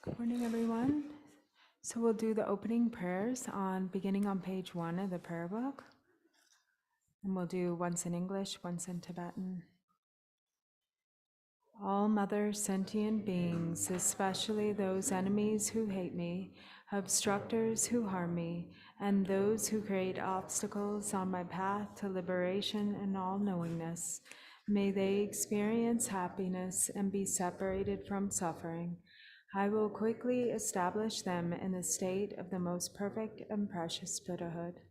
Good morning, everyone. So we'll do the opening prayers beginning on page 1 of the prayer book. And we'll do once in English, once in Tibetan. All mother sentient beings, especially those enemies who hate me, obstructors who harm me, and those who create obstacles on my path to liberation and all-knowingness, may they experience happiness and be separated from suffering. I will quickly establish them in the state of the most perfect and precious Buddhahood.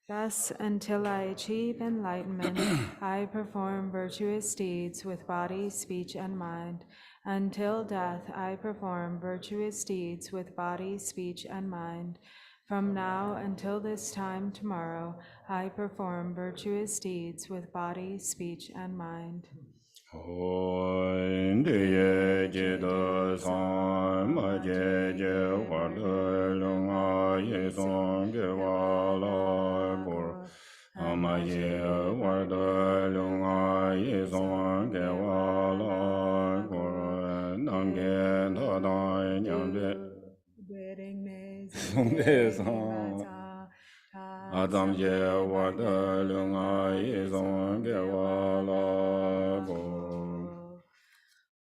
Thus, until I achieve enlightenment, I perform virtuous deeds with body, speech, and mind. Until death, I perform virtuous deeds with body, speech, and mind. From now until this time tomorrow, I perform virtuous deeds with body, speech, and mind.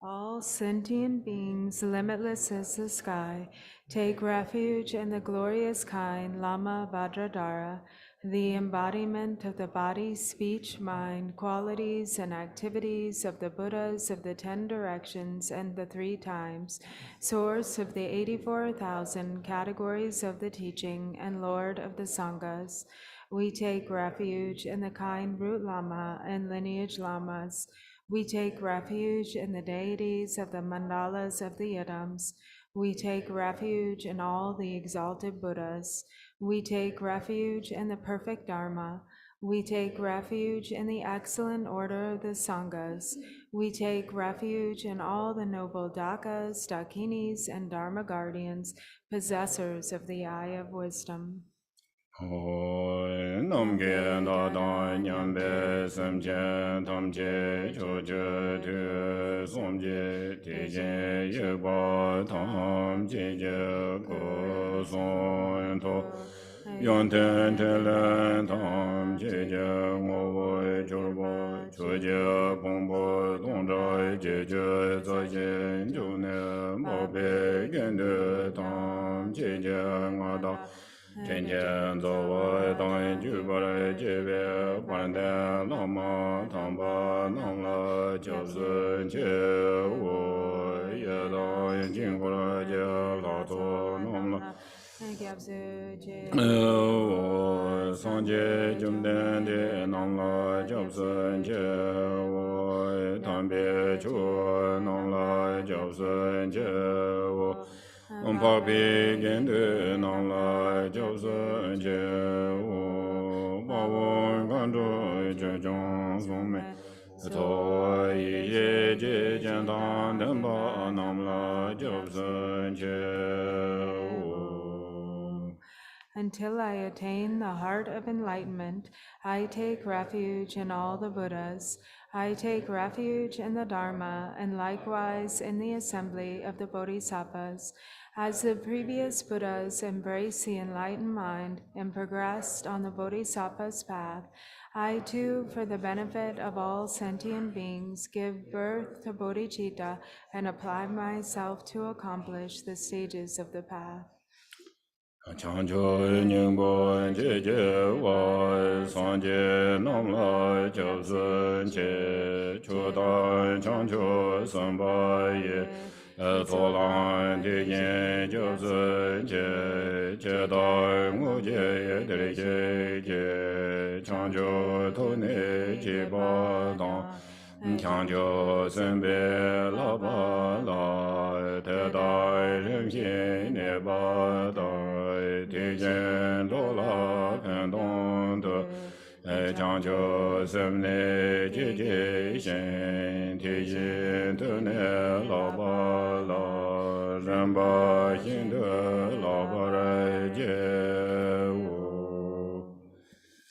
All sentient beings, limitless as the sky, take refuge in the glorious kind Lama Vajradhara, the embodiment of the body, speech, mind, qualities, and activities of the Buddhas of the 10 directions and the 3 times, source of the 84,000 categories of the teaching, and Lord of the Sanghas. We take refuge in the kind root Lama and lineage Lamas. We take refuge in the deities of the mandalas of the Yidams. We take refuge in all the exalted Buddhas. We take refuge in the perfect Dharma. We take refuge in the excellent order of the Sanghas. We take refuge in all the noble Dakas, Dakinis, and Dharma guardians, possessors of the eye of wisdom. Namge dada nyambe semje tamje choje tu somje teje yeba tamje je go son to yonten telen tamje je ngowe jorbo choje bombo dongzai jeje zaje june mobe gende tamje je ngada Tenjen zowa dang jubara jebe wanda lama tamba namla jabzu je wo ye dang jingura je la to namla Sanje Jumden de Nangla Jobson Je Wo Tambe Chu Nangla Jobson Je Wo Papi Gende Nangla Jobson Je Wo Bawon Gandu Je Jong Song Me To Yi Je Jan Dan Denba Namla Jobson Je Wo. Until I attain the heart of enlightenment, I take refuge in all the Buddhas. I take refuge in the Dharma, and likewise in the assembly of the Bodhisattvas. As the previous Buddhas embraced the enlightened mind and progressed on the Bodhisattva's path, I too, for the benefit of all sentient beings, give birth to bodhicitta and apply myself to accomplish the stages of the path. Changcho Ningpo Je Wa Sanje Namla Jobsun Che Chodan Changcho Samba Ye Tolan De Yen Jobsun Che Chedan Ngu Je Dre Je Changcho Tone Je Ba Dang Changcho Sembe La Ba La Te Dai Rim Xin Ne Ba Dai Tijen Lola Pendon De Changcho Semne Je Shen Tijen Tune La Ba La Ramba Xin De La Ba Rai Je Wu.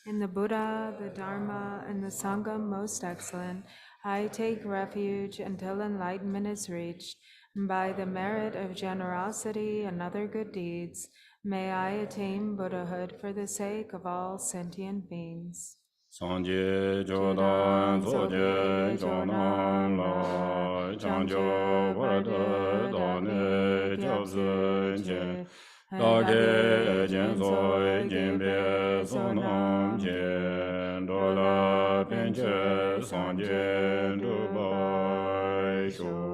In the Buddha, the Dharma, and the Sangha most excellent, I take refuge until enlightenment is reached. By the merit of generosity and other good deeds, may I attain Buddhahood for the sake of all sentient beings. Sanje Jodan Zoje Jonam La Changjo Varada Dane Jobsun Je Lage Jenzoi Jimbe Sonam Je Dola Penche Sanje Dubai Shu.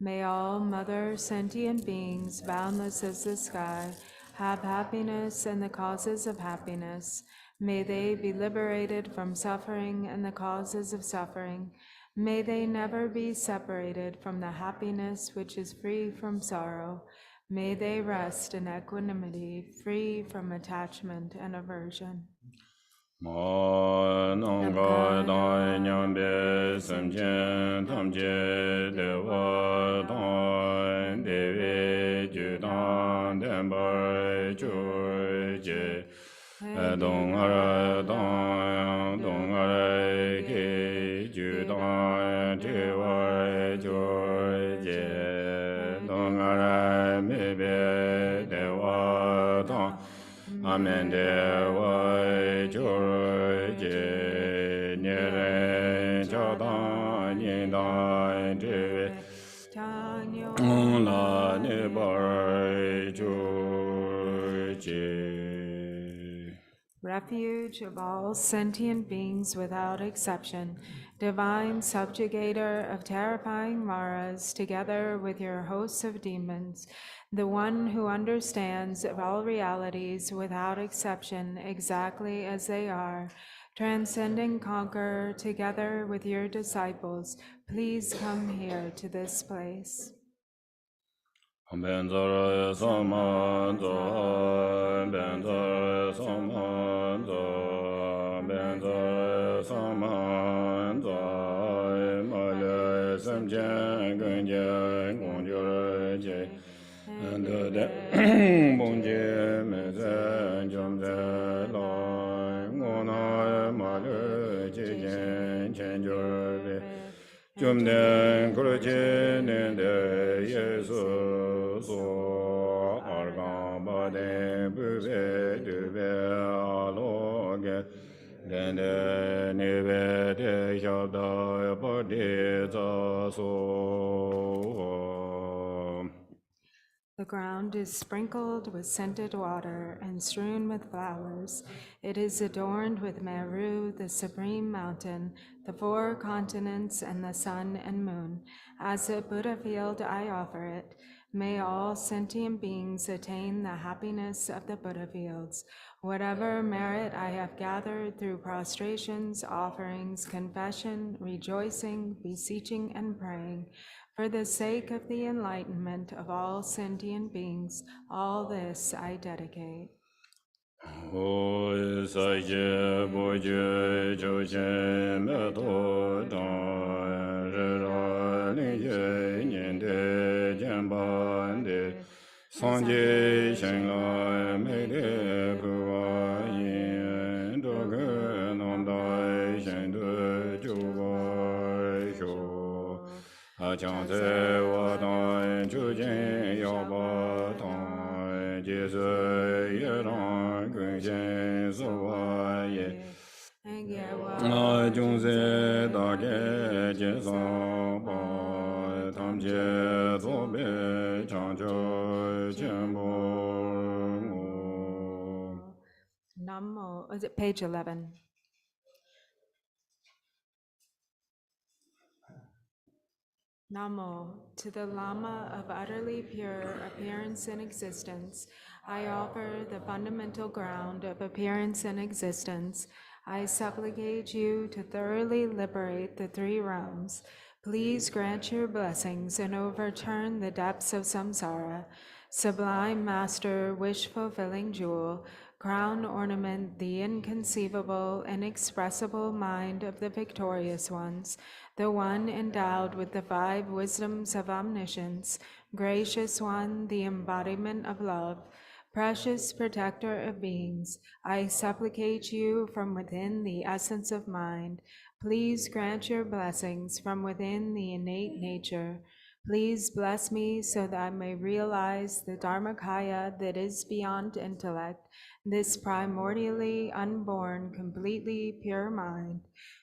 May all mother sentient beings, boundless as the sky, have happiness and the causes of happiness. May they be liberated from suffering and the causes of suffering. May they never be separated from the happiness which is free from sorrow. May they rest in equanimity, free from attachment and aversion. Ma nanga dai nyambe samchen tamche dewa dan dewe ju dan denbar chu je dong ara ke ju dan dewa chu je dong ara me be dewa dan Amen dewa chu je nere chada nida dewe la ne bar chu je. Refuge of all sentient beings without exception, divine subjugator of terrifying Maras, together with your hosts of demons, the one who understands of all realities without exception exactly as they are, transcending conqueror, together with your disciples, please come here to this place. Benzara samanza, benzara samanza, benzara samanza, mala samjan ganjan gonjara je, and the bonje mezan jomza la, ngona mala jejen chenjore, jomden kurje nende yesu so argan bade bube dube aloge dende nebe de shabda bade so. The ground is sprinkled with scented water and strewn with flowers. It is adorned with Meru, the supreme mountain, the 4 continents, and the sun and moon. As a Buddha field, I offer it. May all sentient beings attain the happiness of the Buddha fields. Whatever merit I have gathered through prostrations, offerings, confession, rejoicing, beseeching, and praying, for the sake of the enlightenment of all sentient beings, all this I dedicate. Ho sa ye bo je jo chen me to dong re ra ling ye nian de jian ban de sang je shen lai mei de gu wa yin do ge nam dai shen de ju wa xiu a chang ze wa dai ju jian yao ba dai jie zhe ye rang Jung se da ge jie zang ba tam jie zo be chang jiu jian bo Namo, is it page 11? Namo, to the Lama of utterly pure appearance and existence, I offer the fundamental ground of appearance and existence. I supplicate you to thoroughly liberate the three realms. Please grant your blessings and overturn the depths of samsara. Sublime Master, wish-fulfilling jewel, crown ornament the inconceivable, inexpressible mind of the victorious ones, the one endowed with the five wisdoms of omniscience, gracious one, the embodiment of love, precious protector of beings, I supplicate you from within the essence of mind. Please grant your blessings from within the innate nature. Please bless me so that I may realize the Dharmakaya that is beyond intellect, this primordially unborn, completely pure mind,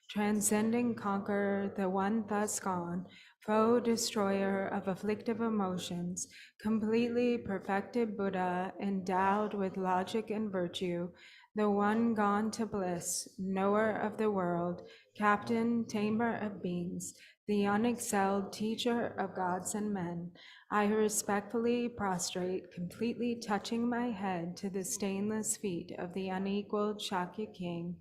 transcending conqueror, the one thus gone, foe destroyer of afflictive emotions, completely perfected Buddha, endowed with logic and virtue, the one gone to bliss, knower of the world, captain, tamer of beings, the unexcelled teacher of gods and men, I respectfully prostrate, completely touching my head to the stainless feet of the unequaled Shakya king.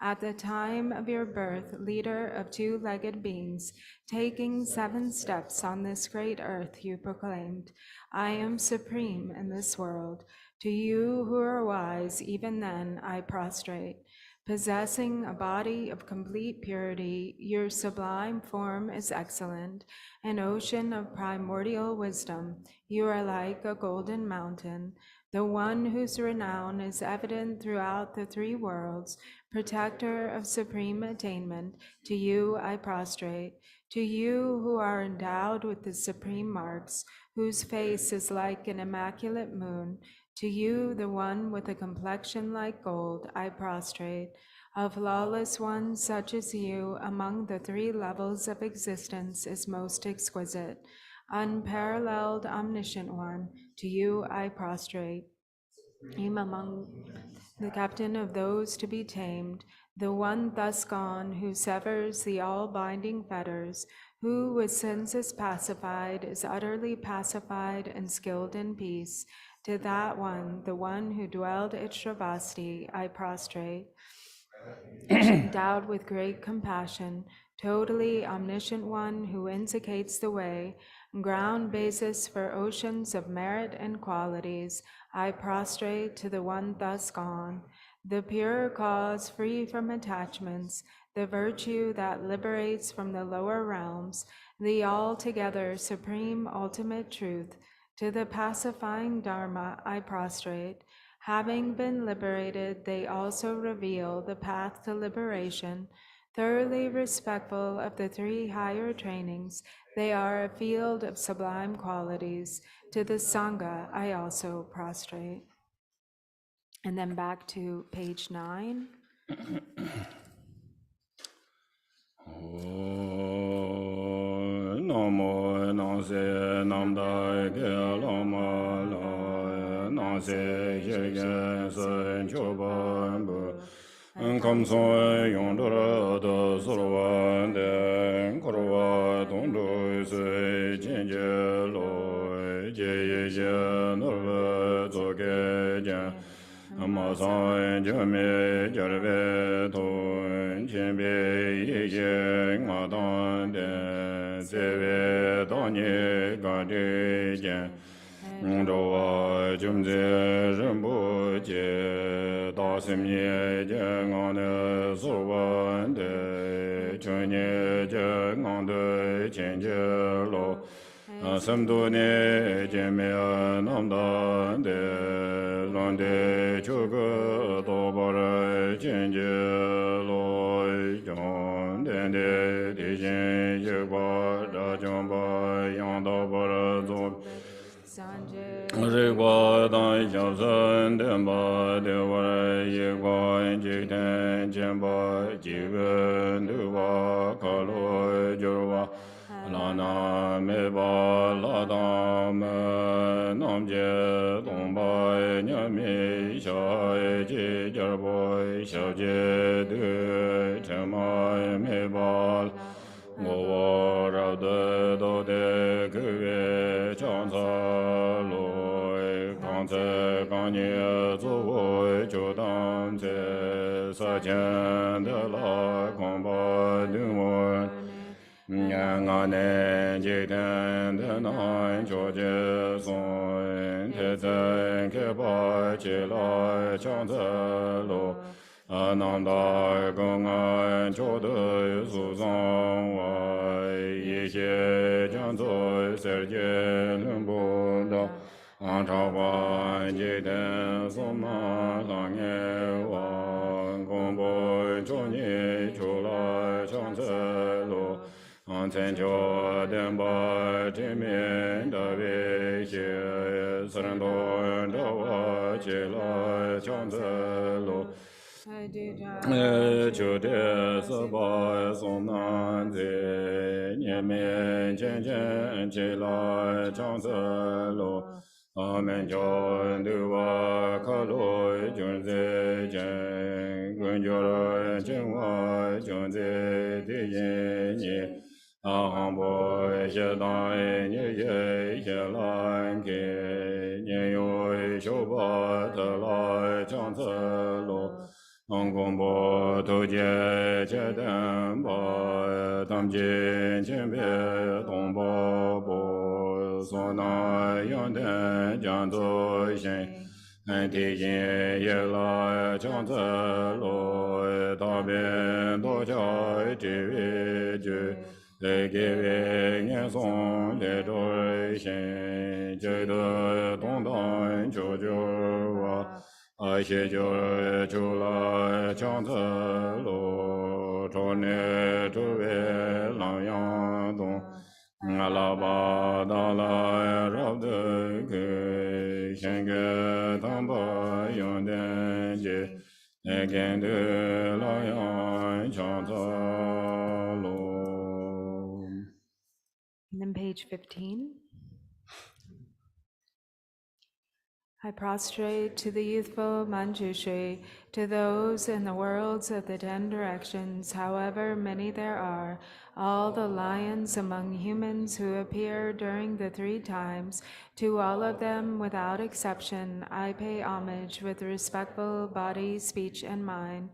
At the time of your birth, leader of two-legged beings, taking 7 steps on this great earth, you proclaimed, I am supreme in this world. To you who are wise, even then I prostrate. Possessing a body of complete purity, your sublime form is excellent, an ocean of primordial wisdom. You are like a golden mountain, the one whose renown is evident throughout the 3 worlds, protector of supreme attainment. To you I prostrate. To you who are endowed with the supreme marks, whose face is like an immaculate moon, to you, the one with a complexion like gold, I prostrate. A flawless one such as you among the 3 levels of existence is most exquisite. Unparalleled omniscient one, to you I prostrate. Him among the captain of those to be tamed, the one thus gone who severs the all-binding fetters, who with senses pacified is utterly pacified and skilled in peace. To that one, the one who dwelled at Shravasti, I prostrate. Endowed with great compassion, totally omniscient one who indicates the way, ground basis for oceans of merit and qualities, I prostrate to the one thus gone, the pure cause free from attachments, the virtue that liberates from the lower realms, the altogether supreme ultimate truth. To the pacifying Dharma I prostrate. Having been liberated, they also reveal the path to liberation. Thoroughly respectful of the 3 higher trainings, they are a field of sublime qualities. To the Sangha I also prostrate. And then back to page 9. Namo nase namdai ge lama la nase yegen sen choban bu kam son yong dora da sorwan de korwa don do se jin je lo je Amasan Jame Jarve Tun Chimbe Ye Ngadan De Zeve Danye Gade Jen Ndoa Jumze Rinpoche Dasim Ye Jengane Soban De Chunye Jengande Chenje Lo Samdo ne jeme namda de lande chuga dobar jenje loy jon den de jen yeba da jomba yanda bar zo Rigwa dan yabzan denba de war yegwa jikten jemba jigen duwa kalo jorwa Lana meba ladam namje domba nyami shai ji jarboy shaje de chama meba Gowa rabde do de kuwe chansa loy kanse kanye zuwoy chodam se sa chen de la komba dumor Nyangane jiten de nai choje son te zen kepa chi lai chanse lo Ananda gongan chode su zang wai yi xie jian zoi ser jie lun bu da an chao guan jiten su ma lang ye wang gong boi chou ni chu lai chanse lo An chen cho den ba jin min da wei xie san do da wa chi lai chanse lo Chu de se ba song nan zi nian min chen chen chi lai chanse lo Amen cho du wa ka lo jun zi chen gun jo lo chen wa jun zi di yin ni Aham bo xie dai ni ye xie lan ke nian yu xiu ba de lai chanse lo Gong bo tu jie jie den ba tam jin qian bie dong bo bo so na yang den jiang zu xin ti yin ye lai chang zi lo da bian do jia ji wei ju ge wei nian song le zhui xin jie de dong dan jiu jiu wa I xie jiu jiu lai chang zi lo zhou ne zhu wei lang yang dong la ba da la rab de ge xian ge dang ba yong den jie gen de la yang chang zi lo. And then page 15. I prostrate to the youthful Manjushri, to those in the worlds of the 10 directions, however many there are, all the lions among humans who appear during the 3 times, to all of them without exception, I pay homage with respectful body, speech, and mind.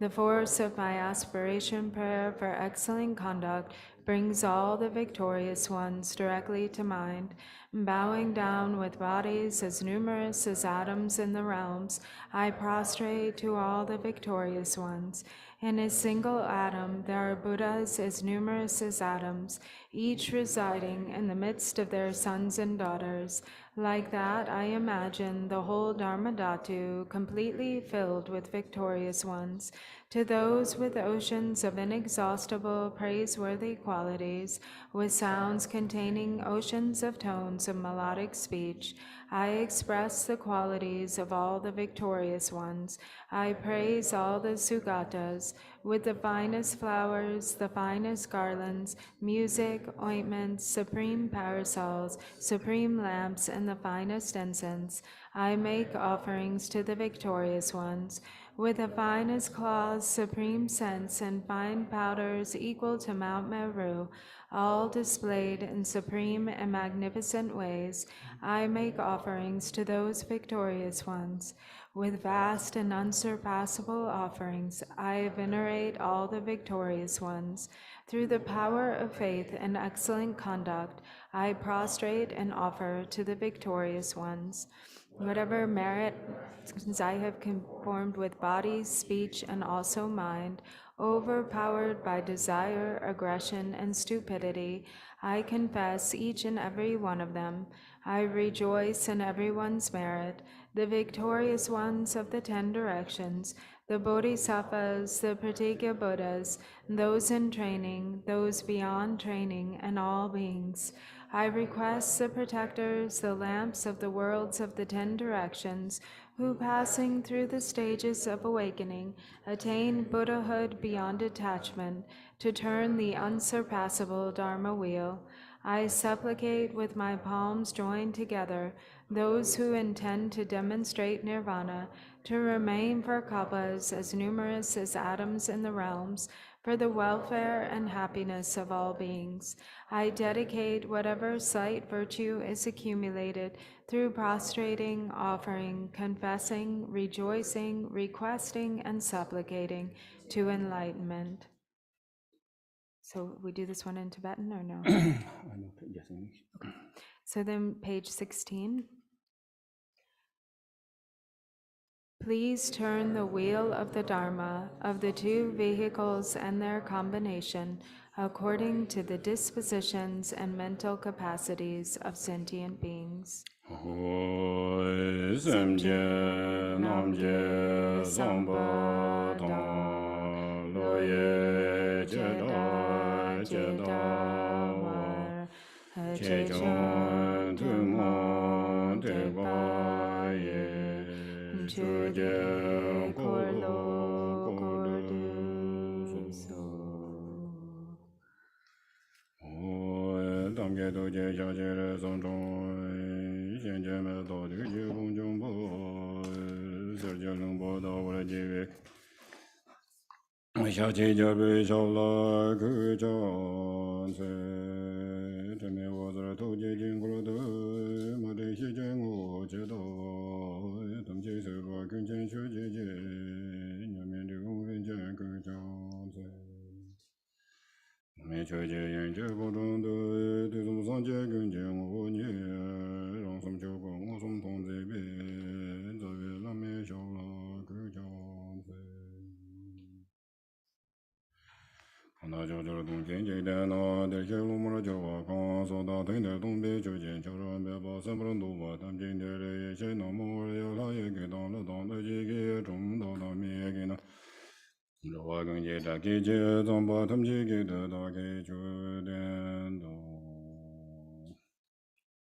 The force of my aspiration prayer for excellent conduct brings all the victorious ones directly to mind. Bowing down with bodies as numerous as atoms in the realms, I prostrate to all the victorious ones. In a single atom, there are Buddhas as numerous as atoms, each residing in the midst of their sons and daughters. Like that, I imagine the whole Dharmadhatu completely filled with victorious ones. To those with oceans of inexhaustible, praiseworthy qualities, with sounds containing oceans of tones of melodic speech, I express the qualities of all the victorious ones. I praise all the Sugatas, with the finest flowers, the finest garlands, music, ointments, supreme parasols, supreme lamps, and the finest incense. I make offerings to the victorious ones. with the finest claws, supreme scents, and fine powders equal to Mount Meru, all displayed in supreme and magnificent ways, I make offerings to those victorious ones. With vast and unsurpassable offerings, I venerate all the victorious ones. Through the power of faith and excellent conduct, I prostrate and offer to the victorious ones. Whatever merit, since I have conformed with body, speech, and also mind, overpowered by desire, aggression, and stupidity, I confess each and every one of them. I rejoice in everyone's merit, the victorious ones of the 10 directions, the Bodhisattvas, the Pratyeka Buddhas, those in training, those beyond training, and all beings. I request the protectors, the lamps of the worlds of the 10 directions, who passing through the stages of awakening, attain Buddhahood beyond attachment, to turn the unsurpassable Dharma wheel. I supplicate with my palms joined together those who intend to demonstrate nirvana, to remain for kalpas as numerous as atoms in the realms, for the welfare and happiness of all beings. I dedicate whatever slight virtue is accumulated through prostrating, offering, confessing, rejoicing, requesting, and supplicating to enlightenment. So we do this one in Tibetan or no? Yes, English. So then page 16. Please turn the wheel of the Dharma of the 2 vehicles and their combination according to the dispositions and mental capacities of sentient beings.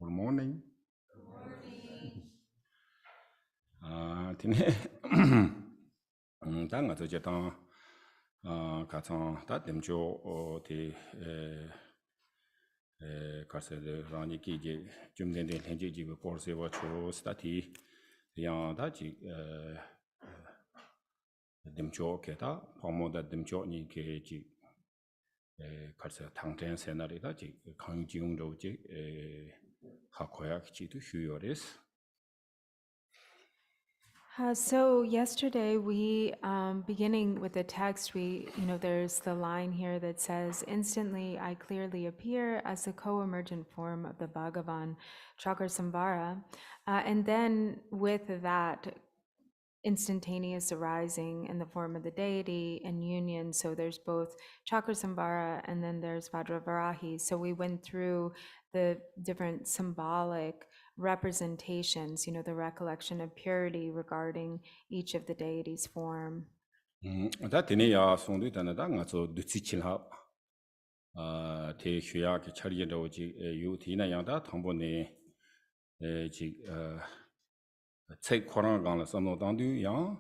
Good morning. Tine tanga to jetang katsang ta demjo ti karse de rani ki je jumden de lenje ji ko se wa cho stati yang da ji demjo ke ta pamo da demjo ni ke ji karse tangten senari da ji kang ji ung ro ji ha koya ki ji tu hyores. So yesterday we, beginning with the text, there's the line here that says, instantly I clearly appear as the co-emergent form of the Bhagavan, Chakrasamvara. And then with that instantaneous arising in the form of the deity and union, so there's both Chakrasamvara and then there's Vajravarahi. So we went through the different symbolic representations, the recollection of purity regarding each of the deities' form. Da tene ya songdu dana da nga zo dutsi chilha te shuya ki chariye do ji yu tina yang da thangbo ne ji tsai korang gang la samno dangdu yang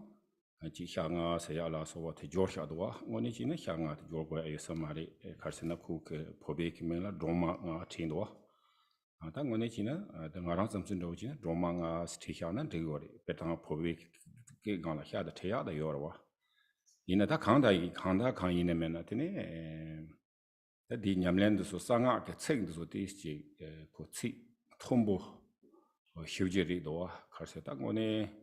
ji xia nga se ya la so wa te jor xia do wa ngoni ji na xia nga te jor go ayo samari karsena ku ke pobe ki men la droma nga chin do wa da ngoni ji na da nga rang samsin do ji na droma nga sti xia na de go re petang pobe 게 간라 샤다 태야다 요러와 이나다 강다 강이네면 되네 디 냠랜드서 상하게 책도 디스지 고치 톰보 휴지리도와 가서 딱 오네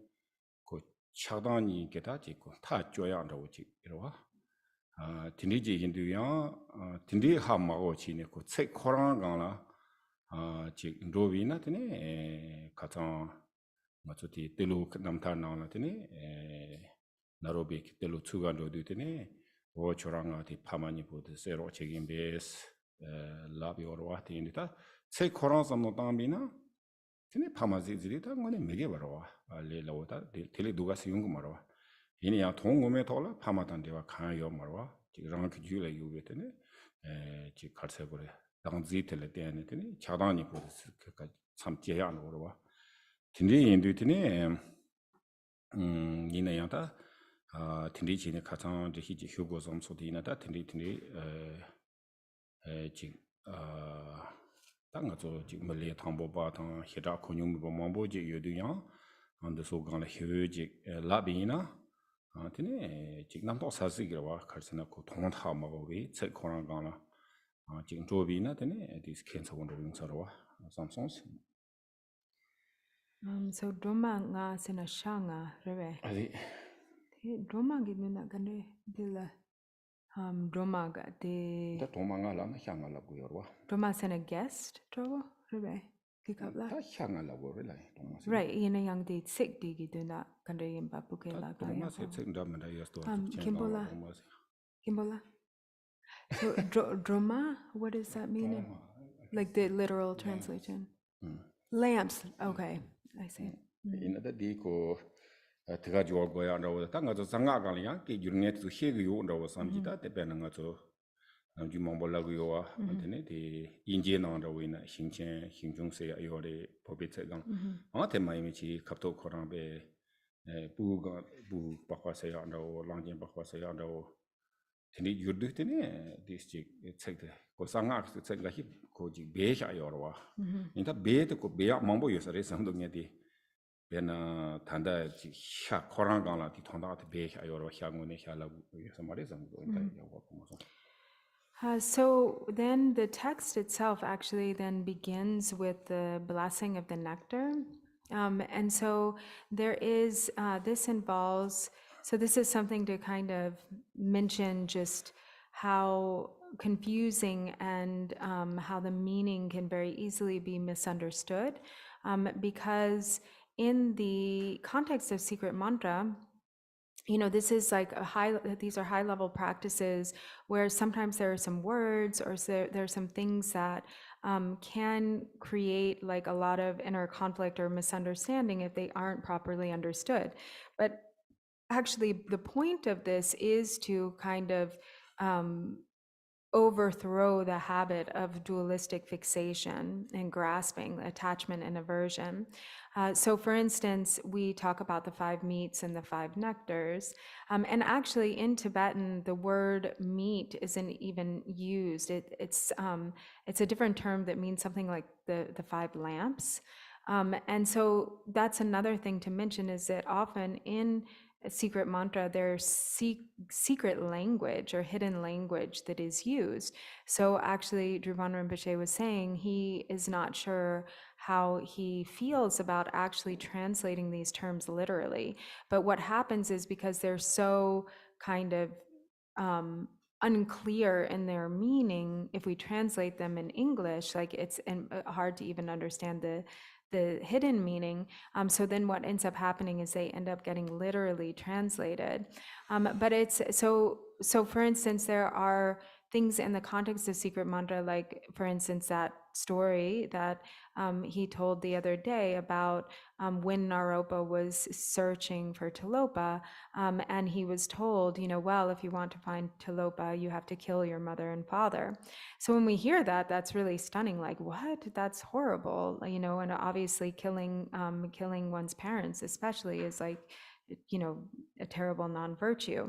그 차단이 게다 지고 다 줘야한다고 지 이러와 딘디지 인도야 딘디 하마고 지네 그책 코랑 강라 지 로비나 되네 가장 맞지 텔로 남타 나오나 되네 나로비 텔로 추가도 되네 오초랑아티 파마니 보드 세로 책임 베스 라비오로와 되니까 책 코랑 섬노 담비나 되네 파마지지리 다 거네 메게 바로와 알레라오다 텔레 누가 쓰는 거 말와 이니야 동음에 돌아 파마단데와 강요 말와 지랑 그 줄에 요게되네 지 갈세고래 당지텔레 때네 되네 차단이 보드 그까 참 제한 거로와 딘디 인도티네 이나야다 딘디 지네 가장 히지 휴고 좀 소디나다 딘디 지 땅가서 지금 멀리 탐보바 당 히라 코뇽보 망보지 요두야 안데서 간라 휴지 라비나 티네 지금 남도 사스기라와 갈스나고 동원타 먹어비 책 코랑 간라 지금 조비나 되네 디스 캔서 원더링 서로와 삼성스 So Droma nga sena shanga rebe. 아니 Droma giduna gane dila Droma ga de 다 도망가라나 향하려고 여러와 Droma sena guest drobo rebe. Kikabla. 다 향하려고 그래 도망세 Right, yena yang de sick di giduna gande yimba buke la ga ya. 도망세 책임다면 예스도 Kimbola. Kimbola. So Droma, what does that mean? Like the literal translation? Lamps. Okay, I see. 이나다 디고 들어가지고 거야라고 땅가서 상가가리야 게 유르네트 해고 요라고 삼지다 대변한 거죠 주몽볼라고요와 안테네 디 인제나라고 이나 신체 신중세 요래 법이체강 테마이미치 갑도 코랑베 부가 부 바과세야 한다고 랑진 바과세야 한다고 테니 유르드테네 디스틱 책데 고 상가스 책가 히 고지 베샤 요러와 인다 베드 고 베야 망보 요서레 상동냐디 베나 단다 샤 코랑강라 디 통다한테 베샤 요러 향원에 샤라고 요서 말해서 인다 요거 보면서 So then the text itself actually then begins with the blessing of the nectar. And so there is, this involves, so this is something to kind of mention just how confusing and how the meaning can very easily be misunderstood. Because in the context of secret mantra, this is like these are high level practices where sometimes there are some words or there are some things that can create like a lot of inner conflict or misunderstanding if they aren't properly understood. But actually, the point of this is to kind of overthrow the habit of dualistic fixation and grasping, attachment and aversion. So for instance, we talk about the 5 meats and the 5 nectars. And actually in Tibetan, the word meat isn't even used. It's a different term that means something like the 5 lamps. And so that's another thing to mention is that often in secret mantra, there's secret language or hidden language that is used. So actually, Drupon Rinpoche was saying he is not sure how he feels about actually translating these terms literally. But what happens is because they're so kind of unclear in their meaning, if we translate them in English, like it's hard to even understand the hidden meaning. So then what ends up happening is they end up getting literally translated. But it's so for instance, there are things in the context of secret mantra, like for instance, that story that he told the other day about when Naropa was searching for Tilopa, and he was told, well, if you want to find Tilopa, you have to kill your mother and father. So when we hear that, that's really stunning. Like, what? That's horrible, and obviously killing one's parents, especially, is like a terrible non-virtue.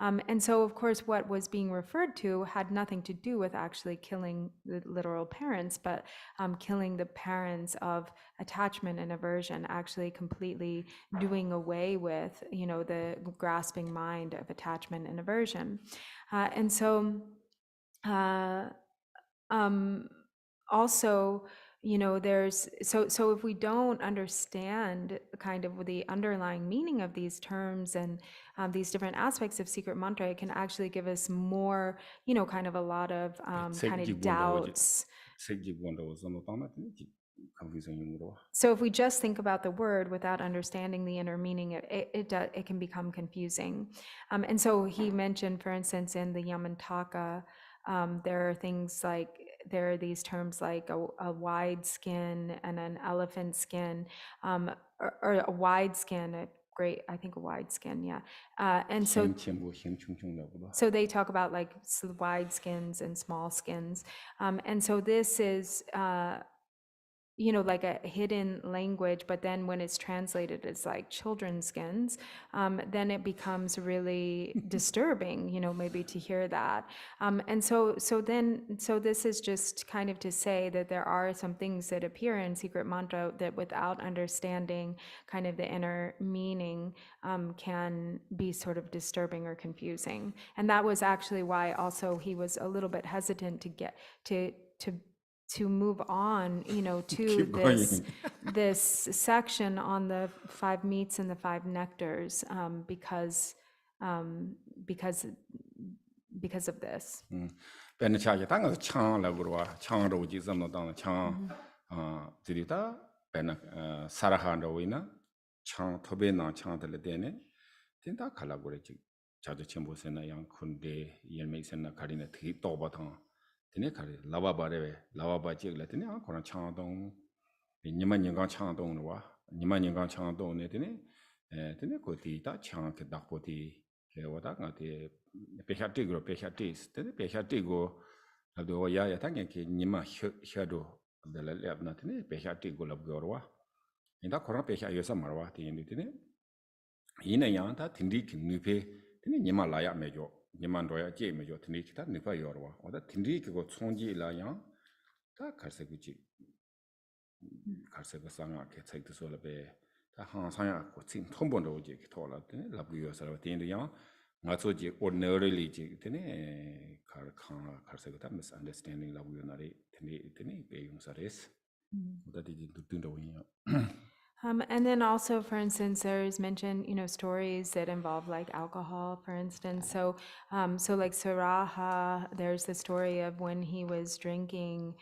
And so, of course, what was being referred to had nothing to do with actually killing the literal parents, but killing the parents of attachment and aversion, actually completely doing away with, the grasping mind of attachment and aversion. And so, also, there's so if we don't understand kind of the underlying meaning of these terms and these different aspects of secret mantra, it can actually give us more, kind of a lot of kind of doubts. So if we just think about the word without understanding the inner meaning, it can become confusing. And so he mentioned, for instance, in the Yamantaka, there are these terms like a wide skin and an elephant skin, or a wide skin, I think a wide skin, yeah. And so they talk about like wide skins and small skins. And so this is, like a hidden language, but then when it's translated as like children's skins, then it becomes really disturbing, maybe to hear that. And so this is just kind of to say that there are some things that appear in secret mantra that without understanding kind of the inner meaning can be sort of disturbing or confusing. And that was actually why also he was a little bit hesitant to get to move on, to this section on the 5 meats and the 5 nectars, because of this. Tene kare lava barewe, lava ba chigla tene a koran chang dong, nima nyingang chang dong rwa, nima nyingang chang dong ne tene ko ti ta chang ke dakpo ti ke wada nga ti pecha tigro pecha tis, tene pecha tigo labdo ya ya ta ngen ke nima hyado de la lab na tene pecha tigo labdo rwa, inda koran pecha yosa marwa ti indi tene, ina yang ta tindi ki nupe tene nima laya mejo. Nimandoya je mejo tindi kita nipa yorwa oda tindi ki go chongji la yang ta karse sanga ke tsai de sola be ta hang sanga ko chin thombo ro je ki thola tene labu yo sala tin yang nga cho je ordinarily je tene karse ta misunderstanding labu yo nare tene be yung sares oda di dun do yin. And then also, for instance, there's mentioned, stories that involve like alcohol, for instance. So like Saraha, there's the story of when he was drinking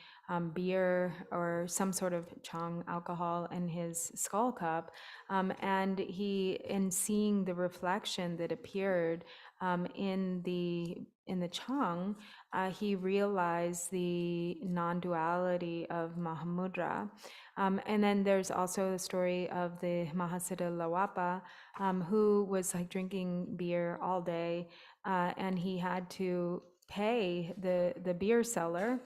beer or some sort of chang alcohol in his skull cup, and in seeing the reflection that appeared in the chang, he realized the non-duality of Mahamudra. And then there's also the story of the Mahasiddha Lawapa, who was like drinking beer all day, and he had to pay the beer seller,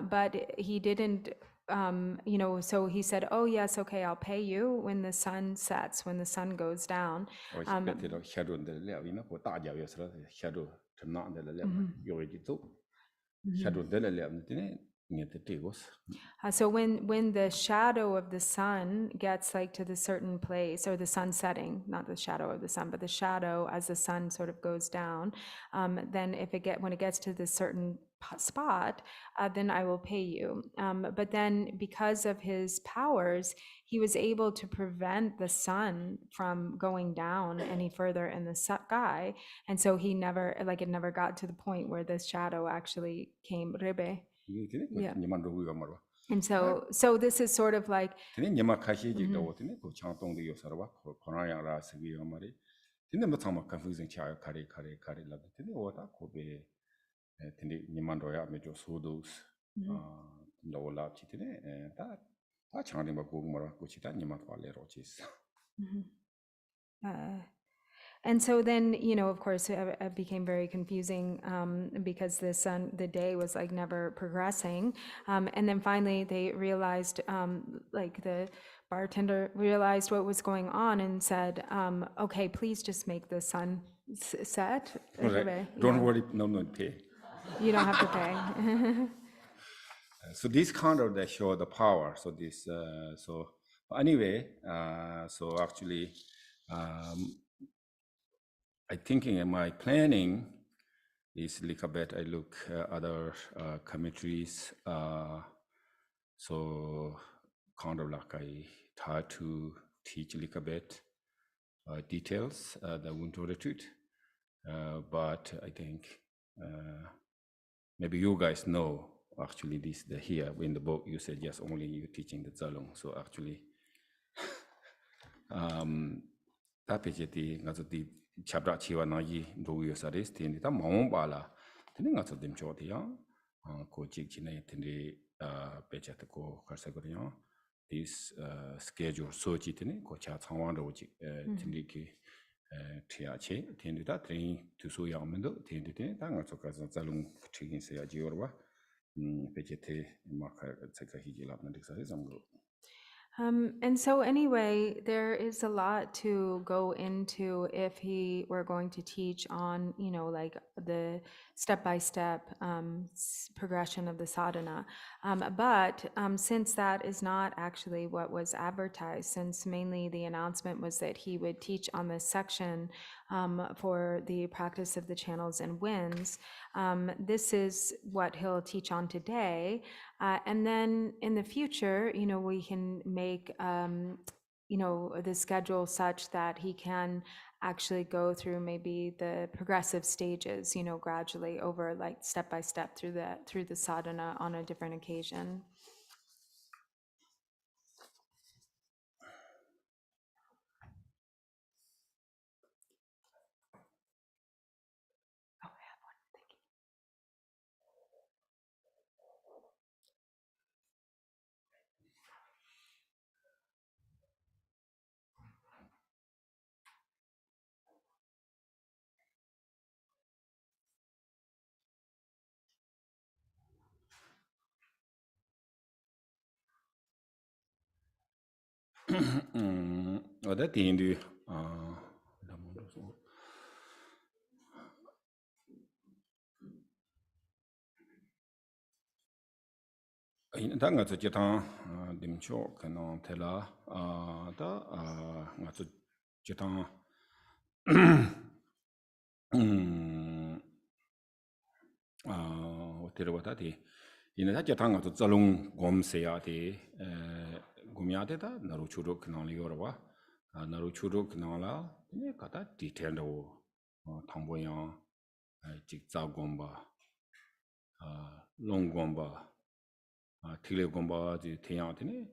but he didn't. So he said, "Oh yes, okay, I'll pay you when the sun sets, when the sun goes down." So when the shadow of the sun gets like to the certain place, or the sun setting, not the shadow of the sun, but the shadow as the sun sort of goes down, then when it gets to this certain spot, then I will pay you. But then because of his powers, he was able to prevent the sun from going down any further in the sky. And so it never got to the point where the shadow actually came ribe. Yeah. And so this is sort of like And so then, of course, it became very confusing because the day was like never progressing. And then finally they realized, like the bartender realized what was going on and said, okay, please just make the sun set. Don't worry, no pay. You don't have to pay. So this kind of they show the power. So this so anyway, so actually, I thinking in my planning is a little bit. I look other commentaries. So kind of like I try to teach a little bit details the Wunto retreat, but I think maybe you guys know actually this the here in the book you said yes only you teaching the Zalung. So actually, that page the ngazati Gyabra chiwa na yi do you saris tin ta mong ba la tin ngazat dim cho ti ya ko chik chine tin de page ta ko karsa ko ya this schedule so chi tin ko cha changwa ro chi tin de ki tia che tin de ta train tu so ya men do tin de ta ngazat ka Zalung chigin se ya ji orwa page te ma ka tsaka hi ji la na de sa zamgo. And so anyway, there is a lot to go into if he were going to teach on, like the step-by-step progression of the sadhana. But since that is not actually what was advertised, since mainly the announcement was that he would teach on this section for the practice of the channels and winds, this is what he'll teach on today. And then in the future, we can make, the schedule such that he can actually go through maybe the progressive stages, gradually over like step by step through the sadhana on a different occasion. Oh, I have one. Thank you. That thing do da nga tsu jitang dim cho kanang tela da nga tsu jitang tere wata di ina da jitang nga tsu zalung gom se ya di gom ya di da naru churu kanang li yorwa naru churu kanang la kata di tendo tangbo yang jik za gomba long gomba tigre gomba di tenyang tene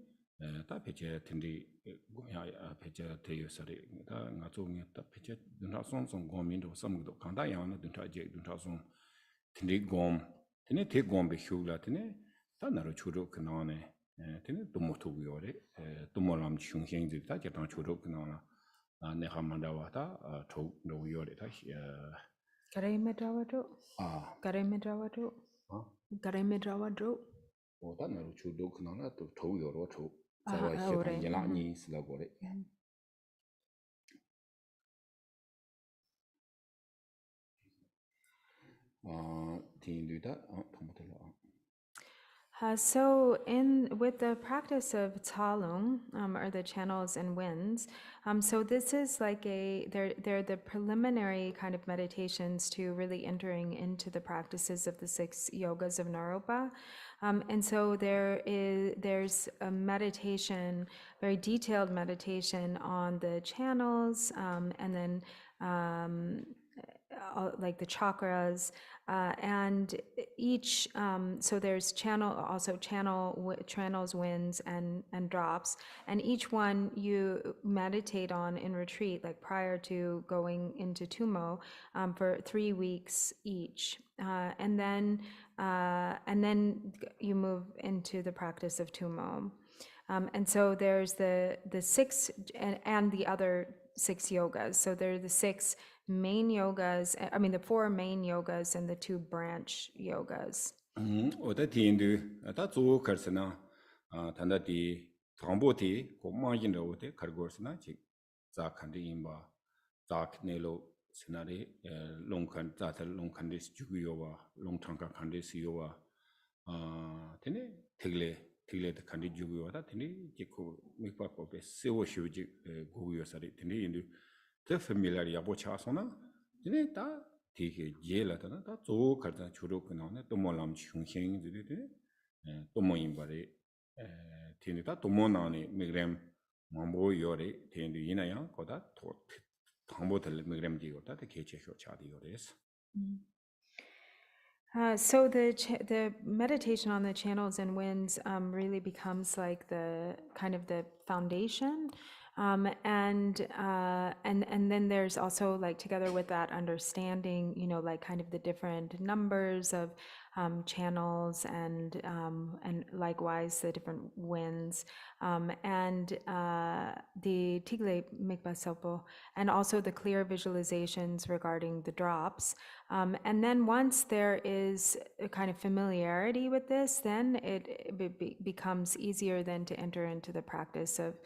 ta peche tendi gomya peche teyo sari ta nga zo nge ta peche dunta song song gomin do samgdo kanda yang na dunta je dunta song tendi gom tene te gom be hyugla tene ta naro churu kana ne tene tumo togu yore tumo lam chung heng zi ta jetang churu kana na ne hamandawa ta tog no yore ta Garai medrawa do. Garai medrawa do. Garai medrawa do. Da naru chudo kana na to tog yoro to zawa hitan yela ni sila gore. So with the practice of Tsalung, or the channels and winds, so this is like they're the preliminary kind of meditations to really entering into the practices of the 6 yogas of Naropa. And so there's a meditation, very detailed meditation on the channels, and then like the chakras, and each, so there's channels, winds, and drops, and each one you meditate on in retreat, like prior to going into Tumo, for 3 weeks each, and then you move into the practice of Tumo. And so there's the 6 and the other six yogas. So there are the six main yogas, I mean, the four main yogas and the two branch yogas. 오다 디인도 다 조커스나 단다디 당보티 고마진도 오데 카르고스나 지 자칸디 임바 자크네로 시나리 롱칸 자탈 롱칸디스 주구요와 롱탕카 칸디스요와 테네 틸레드 칸디 주구요다 테네 지코 미파코베 세워 쇼지 고구요사리 테네 인도 더 패밀리아리 야보차소나 테네 다 되게 예라다나 다 조카다 주로 그나네 또 몰람 중심 지리데 또 모임바리 테네다 또 모나네 미그램 mambo yore tendu yinaya koda to tangbo tel migram di yoda de keche sho cha di yores. So the meditation on the channels and winds really becomes like the kind of the foundation, and then there's also like together with that understanding, like kind of the different numbers of channels and likewise the different winds, and the Tigle Mikpa Sopo, and also the clear visualizations regarding the drops. And then once there is a kind of familiarity with this, then it becomes easier then to enter into the practice of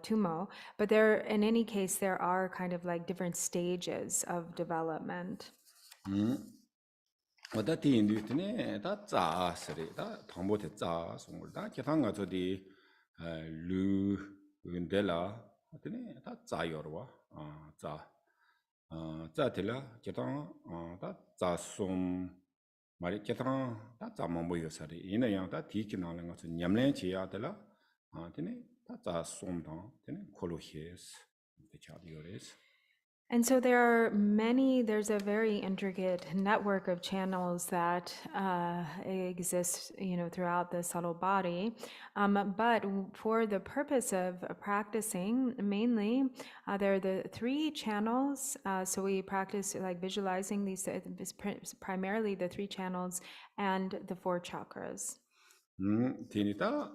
Tumo. But in any case, there are kind of like different stages of development. 어다 디인도네 다 자스리 다 당보테 자 송을다 기타가 저디 루 은델라 어드네 다 자여와 자텔라 기타 다 자송 말이 기타 다 자만보여서리 이내양 다 디키나는 것은 냠len 지야들라 드네 다 자송다 드네 콜로히스 대차디오레스. And so there's a very intricate network of channels that exist, throughout the subtle body. But for the purpose of practicing, mainly, there are the three channels. So we practice like visualizing these, primarily the three channels and the four chakras. 디니다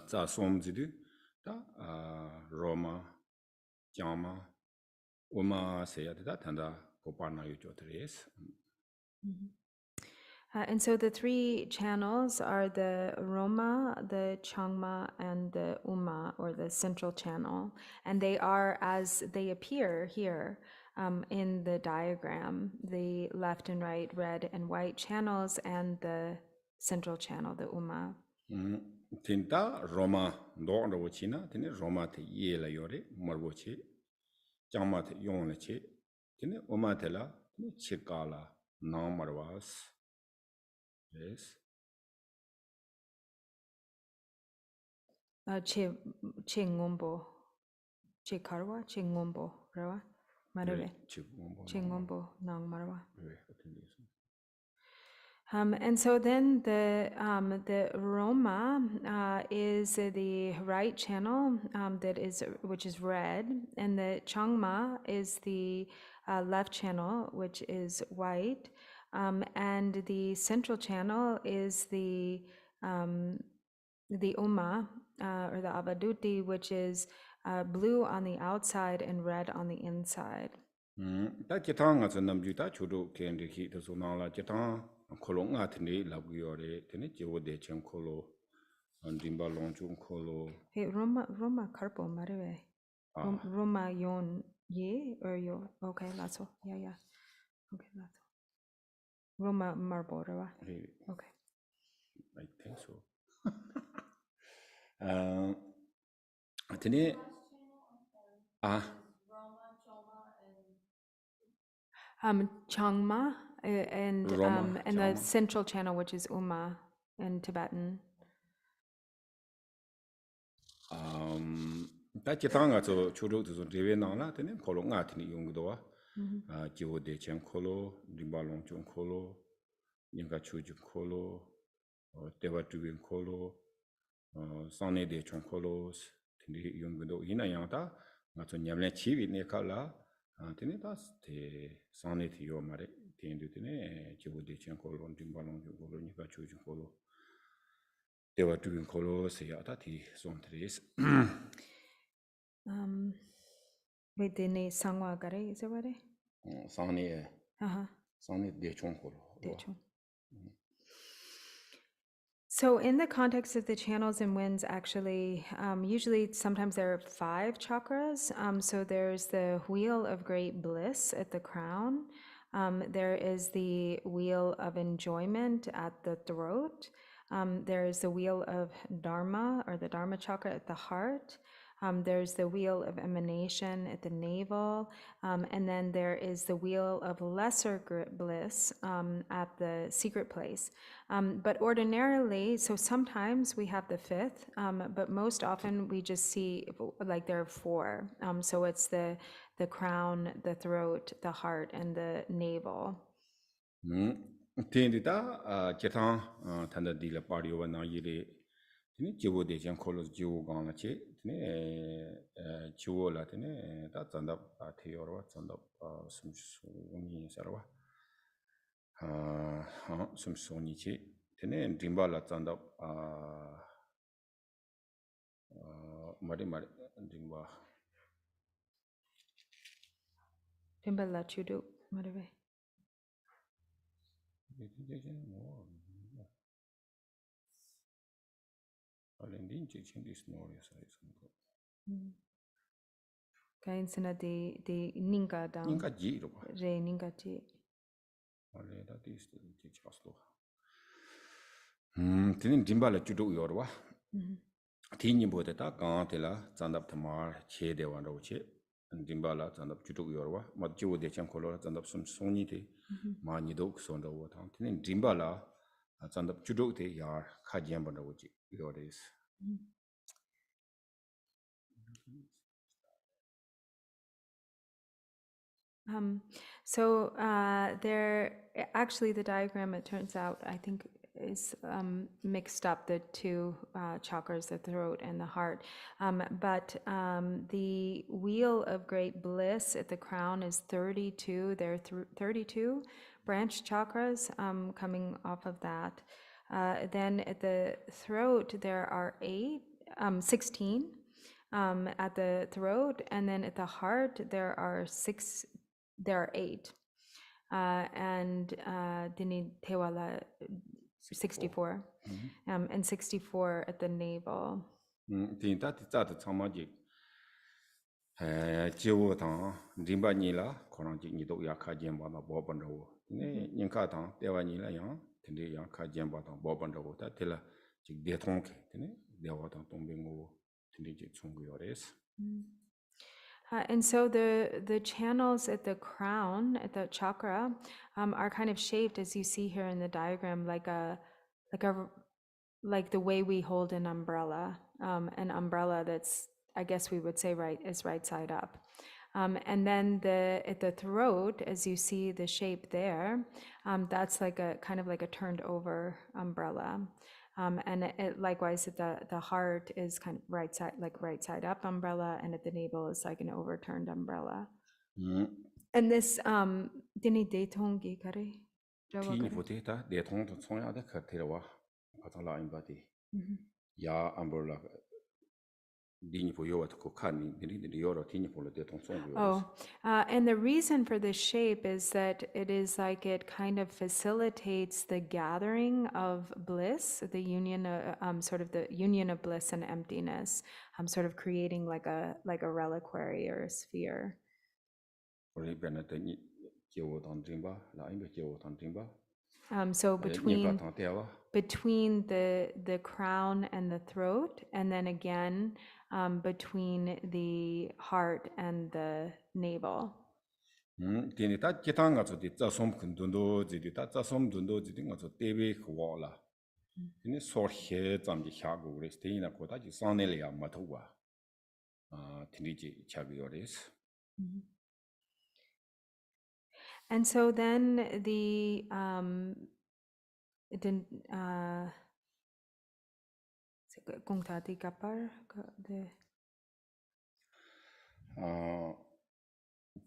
자 솜지디 다 로마 Gyabra, Uma Sayadada Tanda Kopana Yujotres. And so the three channels are the Roma, the Changma, and the Uma, or the central channel. And they are as they appear here in the diagram, the left and right red and white channels and the central channel, the Uma. Tinta Roma Dora Wachina, Tine Roma te Yela Yore, Marwochi, Jama te Yonachi, Tine Umatela, Chikala, no Marwas. Yes. Che ngombo, che karwa, che ngombo, rawa, marave, che ngombo, nang marwa. And so then the Roma is the right channel which is red, and the Changma is the left channel, which is white, and the central channel is the Uma or the Avaduti, which is blue on the outside and red on the inside. 다 기타가 전남주다 주로 겐디히 도소나라 기타 콜롱아 트니 라부요레 트니 지오데 쳔콜로 안dimba 롱중 콜로. Hey, Roma Karpo Mareve. Roma Yon Ye or Yo. Okay, that's all. Yeah. Okay, that's all. Roma Marboreva. Okay. I think so. 트니 Changma and the central channel, which is Uma in Tibetan. 다 기타가 저 주로 저 레베나나 되는 콜롱아 트니 용도와 지오데 쳔콜로 림발롱 중 콜로 인가 추주 콜로 데바투빈 콜로 산네데 총 콜로스 트니 용도 이나야다 맞죠 냠레 치비네 칼라 tene das te sonet yo mare tende tene jibude chen kolo dimbalong jo kolo ni ka chuju kolo dewa tubin kolo se ya ta ti son tres. Wait, dine sangwa gare, is it ready? Sangni Uh-huh. Sangni dechong kolo. Dechung. So in the context of the channels and winds, actually, usually sometimes there are 5 chakras. So there's the wheel of great bliss at the crown. There is the wheel of enjoyment at the throat. There is the wheel of dharma, or the dharma chakra, at the heart. There's the wheel of emanation at the navel, and then there is the wheel of lesser bliss at the secret place. But ordinarily, so sometimes we have the 5th, but most often we just see like there are 4. So it's the crown, the throat, the heart, and the navel. Tendita Chetan Tanda Dila Padio na Yiri Jiwo de Jankolos Jiwo Gana Che, Chiwo Latine, that's on the Theora, on the Sumsoni Sarva. Sumsoni Che, Tene Dimbala Tanda Marimar Dimba. Dimbala chudu, whatever. Kain sina de ninga down. Ninga Giro. Re ninga ji. That is the Chaslo. Tinin Dimbala Judo Yorwa. Tini Bodeta, Gantela, Zandap Tamar, Che de Wandoche, and Dimbala, Zandap Judo Yorwa, Maju de Chancola, Zandap some sonite, Mani Dokes on the water. Tinin Dimbala, Zandap Judo de Yar, Kajamba Yoris. So there, actually the diagram, it turns out, I think is mixed up, the 2 chakras, the throat and the heart. But the wheel of great bliss at the crown is 32. There are 32 branch chakras coming off of that. Then at the throat, there are 16 at the throat, and then at the heart, there are 8. And Dini Tewala 64, and 64 at the navel. Jiwo Tang, Dimba Nila, Koranji Nido Yaka Jamba, Bobando, Ninkatan, Deva Nila Yang, Tende Yaka Jamba, Bobando, Tatilla, Jig de Tronke, Dewatan Tombingo, Tende Tsunguyores. And so the channels at the crown, at the chakra, are kind of shaped, as you see here in the diagram, like the way we hold an umbrella that's, I guess we would say, is right side up. And then at the throat, as you see the shape there, that's like a kind of like a turned over umbrella. And it likewise at the heart is kind of right side up umbrella, and at the navel is like an overturned umbrella. And this dini detongi kare. Tini Poteta, de Tong to Soya, the Katera, Patala in Bati. Ya umbrella. And the reason for this shape is that it is like it kind of facilitates the gathering of bliss, the union, sort of the union of bliss and emptiness, sort of creating like a reliquary or a sphere. So between the crown and the throat, and then again between the heart and the navel. And so then the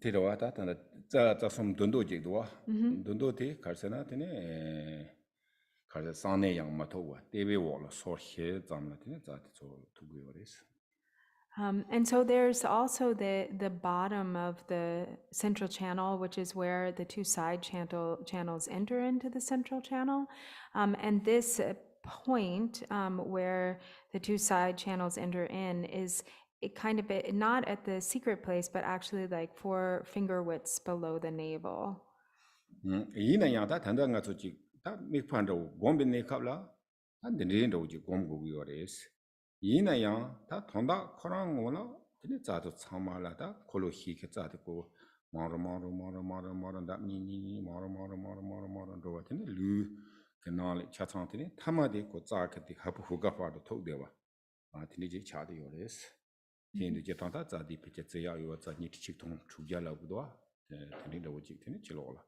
Tirawata and some dundo jigdua, dundo te, Carsena tene, Carsane young Matoa, David Waller, so here, Zamlatine, that to Guris. And so there's also the bottom of the central channel, which is where the two side channels enter into the central channel. And this point where the two side channels enter in is it kind of not at the secret place, but actually like 4 finger widths below the navel. 이는 야다 단단가 조직 다 mikpan도 곰빈네 갑라 한 데린도 지 곰고기요레스 이는 야다 돈다 코랑오나 근데 자도 참말라다 콜로 히케 자도 마로 다 니니 마로 도 같은 루 그날 차창한테 타마디 고 자케디 하부 후가파도 톡대와 아 티니지 차디요레스 티니 제 탄다 자디 피체 제야요 자 니티치통 주자라고도 티니도 오직 티니 치로라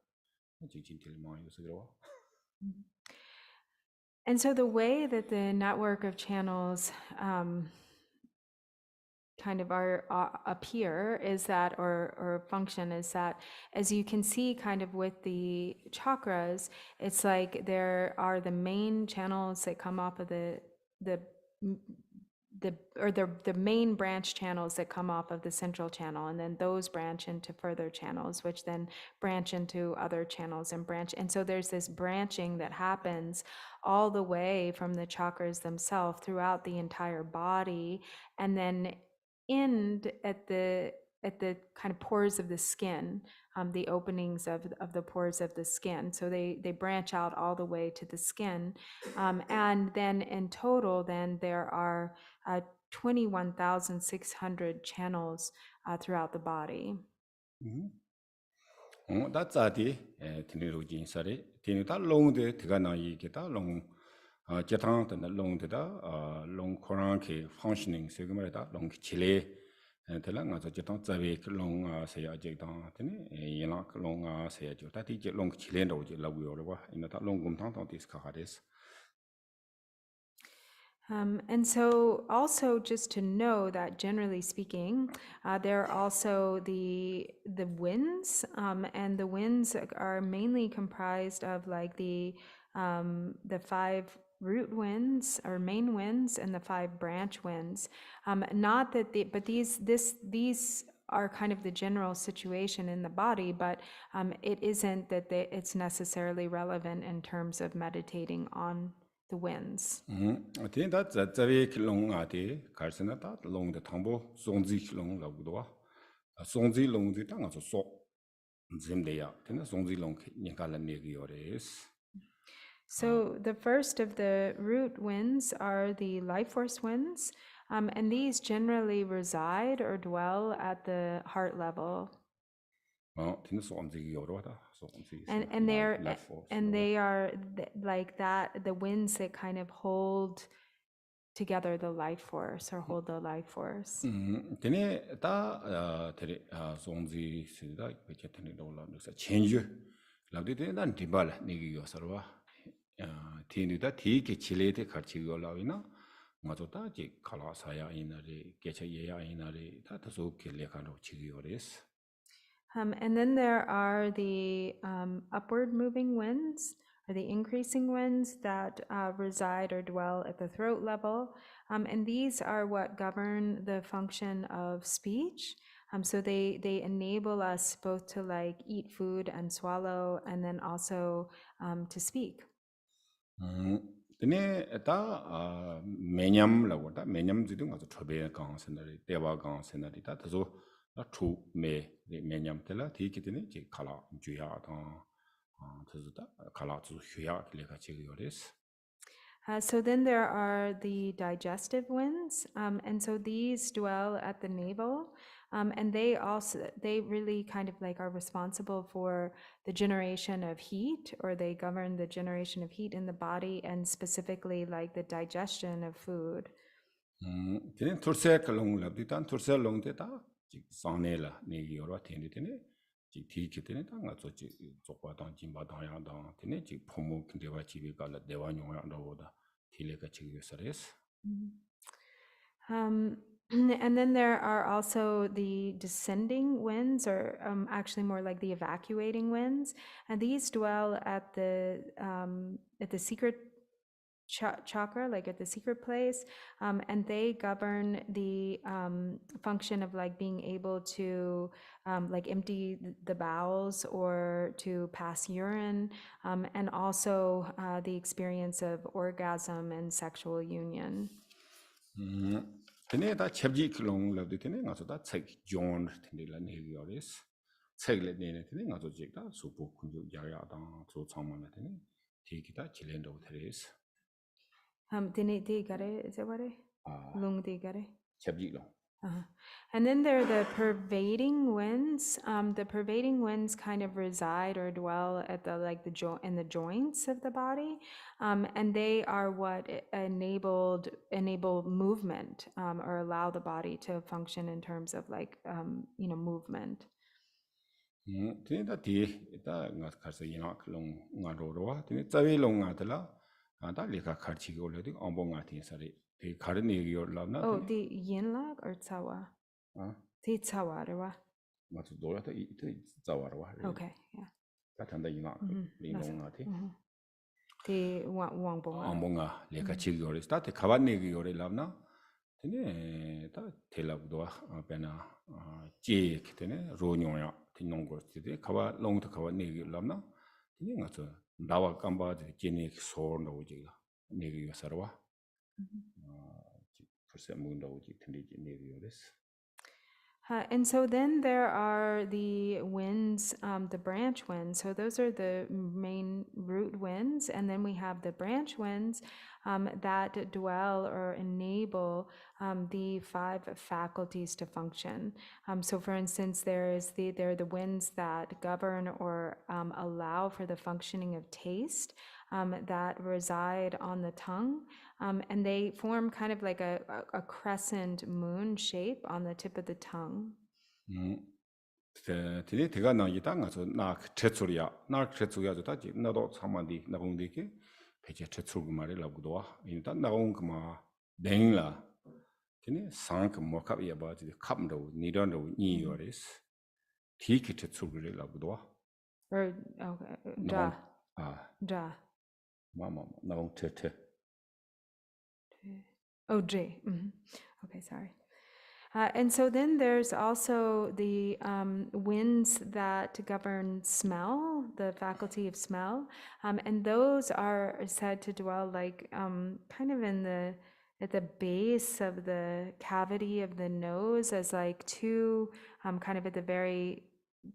And so the way that the network of channels kind of are appear is that, or function is that, as you can see kind of with the chakras, it's like there are the main channels that come off of the main branch channels that come off of the central channel, and then those branch into further channels, which then branch into other channels and so there's this branching that happens all the way from the chakras themselves throughout the entire body, and then end at the kind of pores of the skin, the openings of the pores of the skin. So they branch out all the way to the skin, and then in total, then there are 21,600 channels throughout the body. that's the technology sorry tinita long de tigana yi kita long jetang the long de long koran ke functioning segmenta da long chile tela nga zo jetang zabe long se ya je dang tene yina long se ya jo ta ti je long chile ndo je la yo wa ina ta long gum tang tang dis ka hades. And so also just to know that generally speaking, there are also the winds, and the winds are mainly comprised of like the 5 root winds or main winds and the 5 branch winds. Not that but these are kind of the general situation in the body, but it isn't that it's necessarily relevant in terms of meditating on the winds. Then that zabe long ade karsena ta long de tangbo songzi long la budwa songzi long de tang so so zimde ya then songzi long nyakala ne yores. So the first of the root winds are the life force winds, and these generally reside or dwell at the heart level. And they are like that, the winds that kind of hold together the life force or hold the life force. Tene ta tere songzi sida tene dola change labde tene dan dibal negi yo sarwa tene da ti ke chile te kharchi yo lawina ngato ta ji kala saya inare kecha yeya inare ta taso ke lekha ro chi yo res. And then there are the upward moving winds, or the increasing winds that reside or dwell at the throat level. And these are what govern the function of speech. So they enable us both to like eat food and swallow, and then also to speak. Tene ta menyam la wada menyam jidu ngato chobe gang senari dewa gang senari ta taso chu me menyam tela ti kitene je kala juya ta taso ta kala zu huya kile chi yores. So then there are the digestive winds, and so these dwell at the navel, and they really kind of like are responsible for the generation of heat, or they govern the generation of heat in the body, and specifically like the digestion of food. Tene turse kalong labdi tan turse long te ta sanela ne yorwa tene tene ji ti kitene ta nga zo ji zokwa dang jimba dang ya dang tene ji pomo kindewa jibe kala dewa nyongya ndawoda tileka chi yosares. And then there are also the descending winds, or actually more like the evacuating winds, and these dwell at the secret chakra, like at the secret place, and they govern the function of like being able to like empty the bowels or to pass urine, and also the experience of orgasm and sexual union. Tene da chebji klong la de tene nga so da tsek jon tene la ne yo res. Tsek le ne tene nga so jik da su bu kun ju ya ya da so chang ma la tene ti ki da chilen do res. Dine di gare, is that what it? Lung di gare. Chebji long. And then there are the pervading winds. The pervading winds kind of reside or dwell at the like in the joints of the body, and they are what enable movement or allow the body to function in terms of like movement. Tene da di da nga ka se yin ak long nga ro ro wa tene tsawe long nga la da le ka khar chi go le de ambo nga tin sa re de khar ne yo la na. Oh, the yin lag or tsawa? The tsawa wa. Ma tu do ya ta i te tsawa wa. Okay, yeah. Ta tan da yin ak ling long nga ti. The wang bo. Ambo nga le ka chi go re sta te khawa ne yo re la na. Tene ta te la do pe na je ki tene ro nyo ya tin nong go ti de khawa long ta khawa ne yo la na. Tene nga so dawa kamba de je ne so no ji la ne yo sa wa. And so then there are the winds, the branch winds. So those are the main root winds. And then we have the branch winds that dwell or enable the 5 faculties to function. So for instance, there are the winds that govern or allow for the functioning of taste that reside on the tongue. And they form kind of like a crescent moon shape on the tip of the tongue. Today, Tiga na yitanga so nak Tretsuria, nak Tretsuya Zutaji, Nado Samandi, Nagundiki, Pecha Tretsugumari Labudua, in that Nagungma, Dengla, Tine, Sank Mokabi about the Kapdo, Nidondo, New Yoris, Tiki Tretsuguri Labudua. Or, okay, da. Mama, no Tete. Oh, J. Okay, sorry. And so then there's also the winds that govern smell, the faculty of smell, and those are said to dwell like kind of at the base of the cavity of the nose, as like two kind of at the very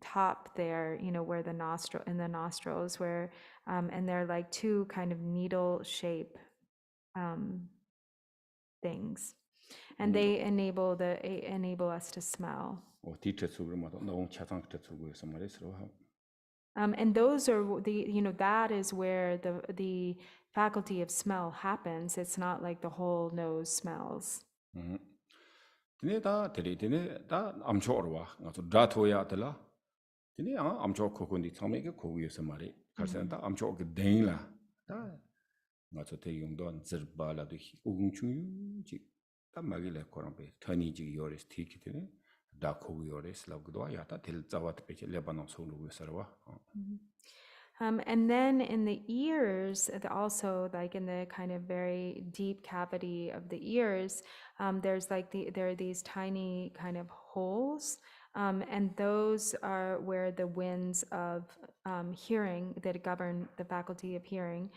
top there, where the nostrils, where and they're like two kind of needle shape things. And they enable us to smell. And those are that is where the faculty of smell happens. It's not like the whole nose smells. And then in the ears, also like in the kind of very deep cavity of the ears, there's like there are these tiny kind of holes, and those are where the winds of hearing that govern the faculty of hearing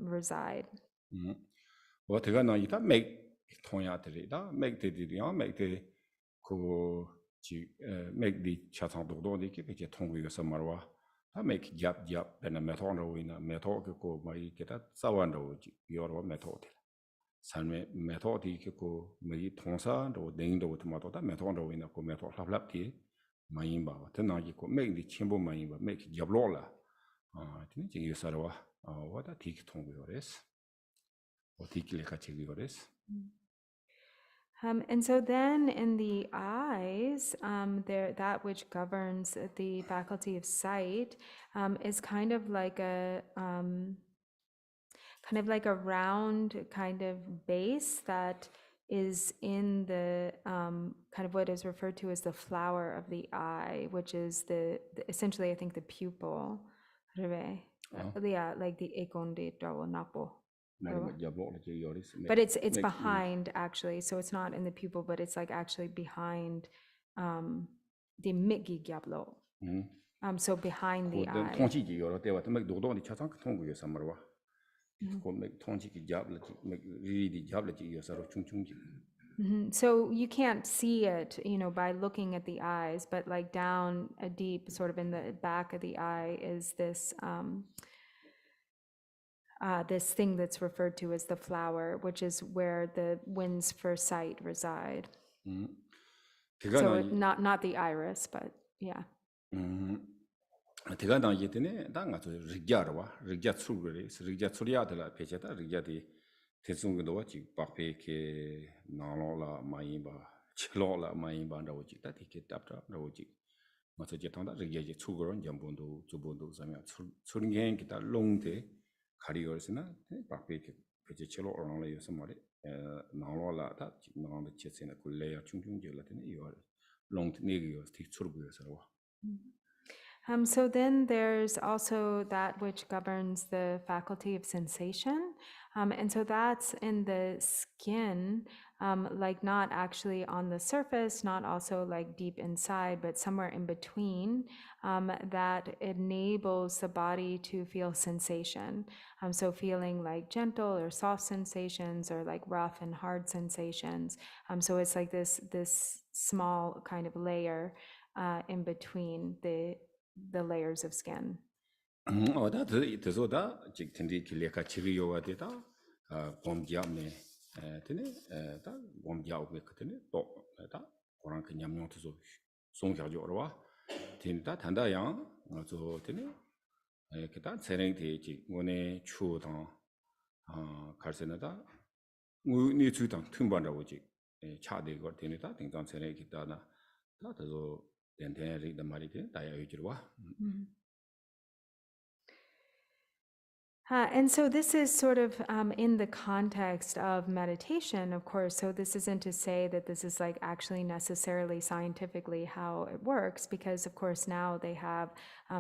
reside. What you gonna eat? Make Tonya make the make the Chakrasamvara the keep it tongue with Samarwa. I make Gyabra and a method in a method go my get at Sawando, your method. San method ko me tonsa or dingdo tomato that method in a method of lapti, Maimba. Then I could make the chimbo Maimba, make Gyabrola. I think you Sarwa, what a tick tongue with this. And so then in the eyes, that which governs the faculty of sight is kind of like a round kind of base that is in the kind of what is referred to as the flower of the eye, which is essentially I think the pupil. Yeah, like the ekonde dawo napo. But it's behind actually, so it's not in the pupil, but it's like actually behind the migi gyablo. So behind the eye. So you can't see it, by looking at the eyes, but like down a deep, sort of in the back of the eye, is this this thing that's referred to as the flower, which is where the winds for sight reside. So not the iris, but yeah. So then there's also that which governs the faculty of sensation. And so that's in the skin, like not actually on the surface, not also like deep inside, but somewhere in between, that enables the body to feel sensation. So feeling like gentle or soft sensations, or like rough and hard sensations. So it's like this small kind of layer in between the layers of skin. And so this is sort of in the context of meditation, of course. So this isn't to say that this is like actually necessarily scientifically how it works, because of course now they have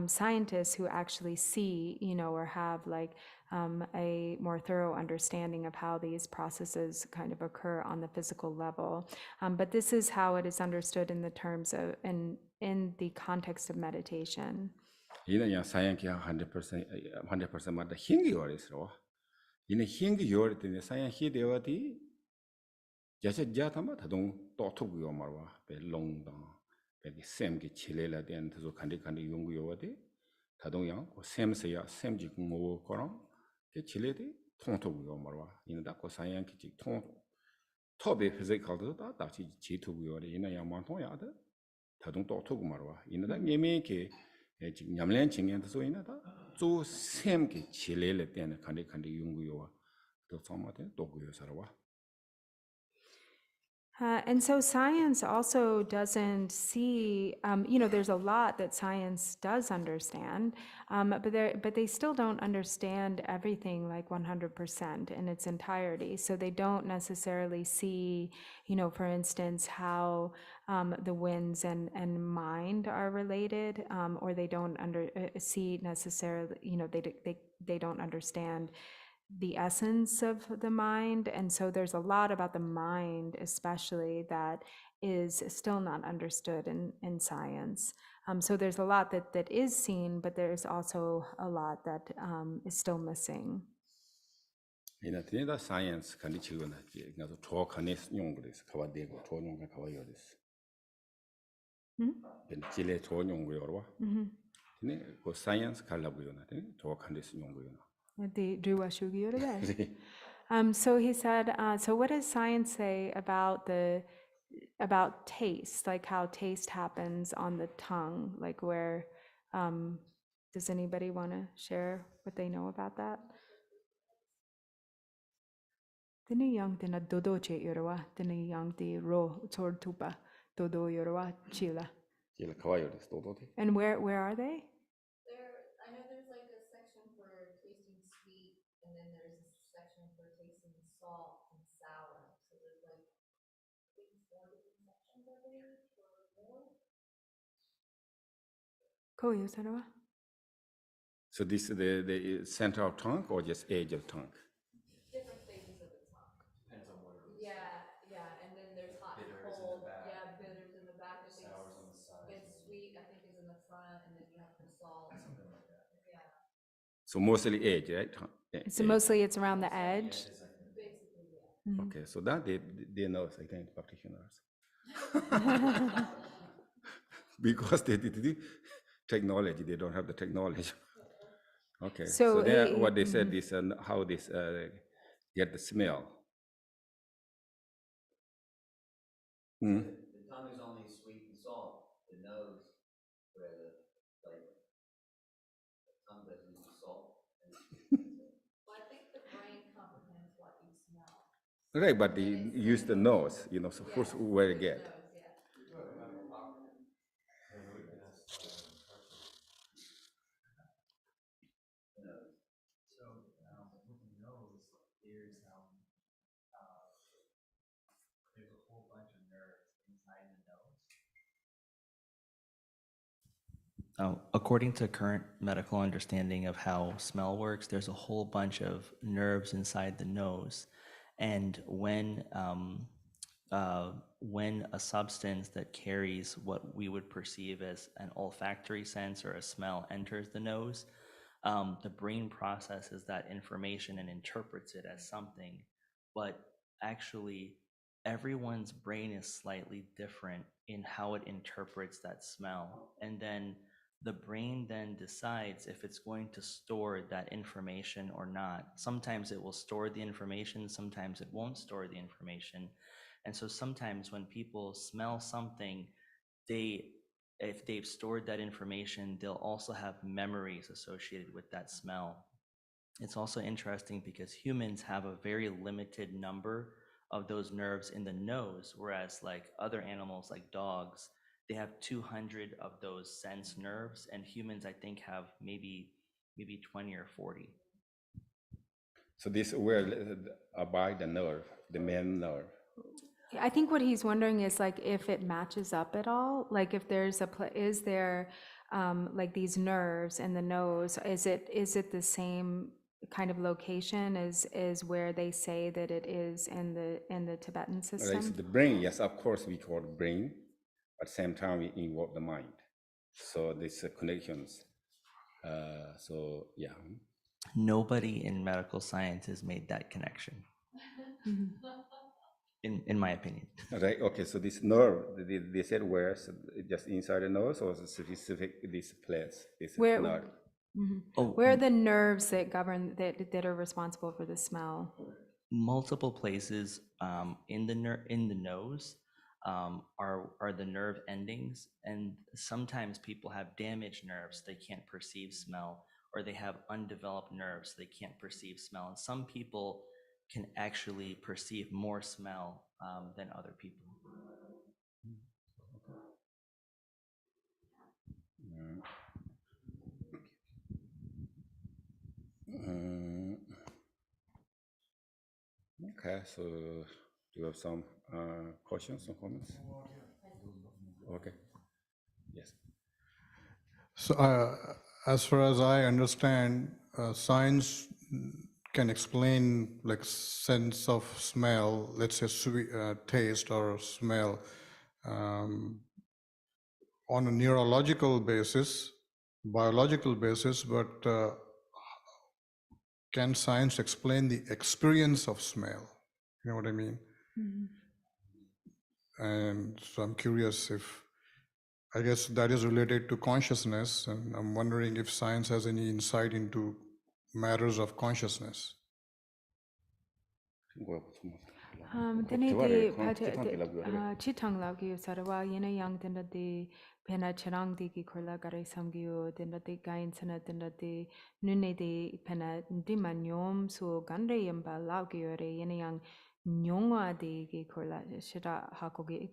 scientists who actually see, or have like a more thorough understanding of how these processes kind of occur on the physical level. But this is how it is understood in the terms of, in the context of meditation. 이는 사양기 100% 맞다 hingi 요리스로 이는 hingi 요리 때문에 사양 히데와디 야셔 자타마 다동 또토고요 말와 벨롱다 베기 샘기 칠레라 된 저 칸디 용구 요와디 다동양 고 샘세야 샘지 공모 거랑 게 칠레디 통토고요 말와 이는다 고 사양기 통 토베 피지컬도 다 다치 지토고요 이는 양만통야다 다동 또토고 말와 이는다 예메게 지금 냠len 칭엔도 소이나다 조 샘게 칠레레 때는 칸디 용구요와 또 som마데 도고요 살아와. And so science also doesn't see, there's a lot that science does understand, but they still don't understand everything like 100% in its entirety. So they don't necessarily see, for instance, how the winds and mind are related, or they don't see necessarily, they don't understand the essence of the mind. And so there's a lot about the mind especially that is still not understood in science. So there's a lot that is seen, but there's also a lot that is still missing. 이나트니다 사이언스 간디치고나 그래서 조카네스 용그레스 가와데고 조용가 가와요데스. 벤치레 조용고요와. 네, 그 사이언스 갈라고요나. 조카네스 용고요나. So he said, so what does science say about taste, like how taste happens on the tongue, like where, does anybody want to share what they know about that? Tini yang tina dodo che yorwa, tini yang ti ro tsor tupa dodo yorwa chila. Chila kawayodesu dodo. And where are they? I know there's like a section for tasting sweet, and then there's a section for tasting salt and sour. So there's like, I think 4 different sections, I believe, or more. Koyo Sarawa? So this is the center of tongue or just edge of tongue? So mostly edge, right? So mostly it's around the edge. Basically, yeah. Okay, so that they know, I think, practitioners. Because they did the technology, they don't have the technology. Okay, so then what they said is how this get the smell. The tongue is only sweet and salt. The nose, where the flavor. The tongue doesn't use salt. Well, I think the brain comprehends what you smell. Right, but they use the nose, so first where you get. Nose, yeah. So with the nose, there's a whole bunch of nerves inside the nose. According to current medical understanding of how smell works, there's a whole bunch of nerves inside the nose, and when a substance that carries what we would perceive as an olfactory sense or a smell enters the nose, the brain processes that information and interprets it as something, but actually everyone's brain is slightly different in how it interprets that smell. And then the brain then decides if it's going to store that information or not. Sometimes it will store the information, sometimes it won't store the information. And so sometimes when people smell something, if they've stored that information, they'll also have memories associated with that smell. It's also interesting because humans have a very limited number of those nerves in the nose, whereas like other animals like dogs, they have 200 of those sense nerves, and humans I think have maybe 20 or 40. So this where abide the nerve, the main nerve. I think what he's wondering is like if it matches up at all, like if there's is there like these nerves in the nose, is it the same kind of location as where they say that it is in the Tibetan system? Right, so the brain, yes, of course we call it brain, at the same time we involve the mind. So these connections. So yeah. Nobody in medical science has made that connection. In my opinion. Right. Okay. So this nerve, they said where? So just inside the nose, or specific this place? This nerve. Where are the nerves that govern that are responsible for the smell? Multiple places in the nose are the nerve endings, and sometimes people have damaged nerves, they can't perceive smell, or they have undeveloped nerves, they can't perceive smell. And some people can actually perceive more smell than other people. Okay, so do you have some questions or comments? Okay. Yes. So as far as I understand, science can explain like sense of smell, let's say sweet, taste or smell, on a neurological basis, biological basis, but can science explain the experience of smell? You know what I mean? And so I'm curious if, I guess that is related to consciousness, and I'm wondering if science has any insight into matters of consciousness. Chitang lagi sarwa yena yang tendati pena cherang di ki korla garai samgyu tendati gain sana tendati nune di pena di manyom so gandre yamba lagi yore yena yang nyongwa di ki korla shira hakogi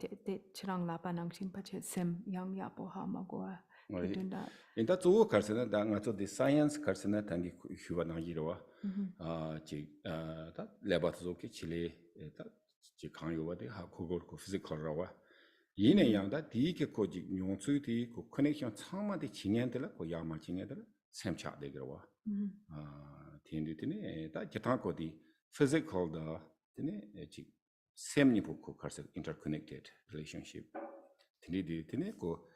cherang lapa nang chimpache sem yang yapo ha magwa kidunda. Inta zuo karsana da nga zo di science karsana tangi huwa nang yirwa ta lebat zo ki chile ta ji kangyo de ha kogor ko physical rawa yine yang da di ke ko ji nyongsu di ko connection changma de jingen de la ko yama jingen de semcha de gwa tindu tine ta jeta ko di physical da tine ji semni ko karsa interconnected relationship tine di tine ko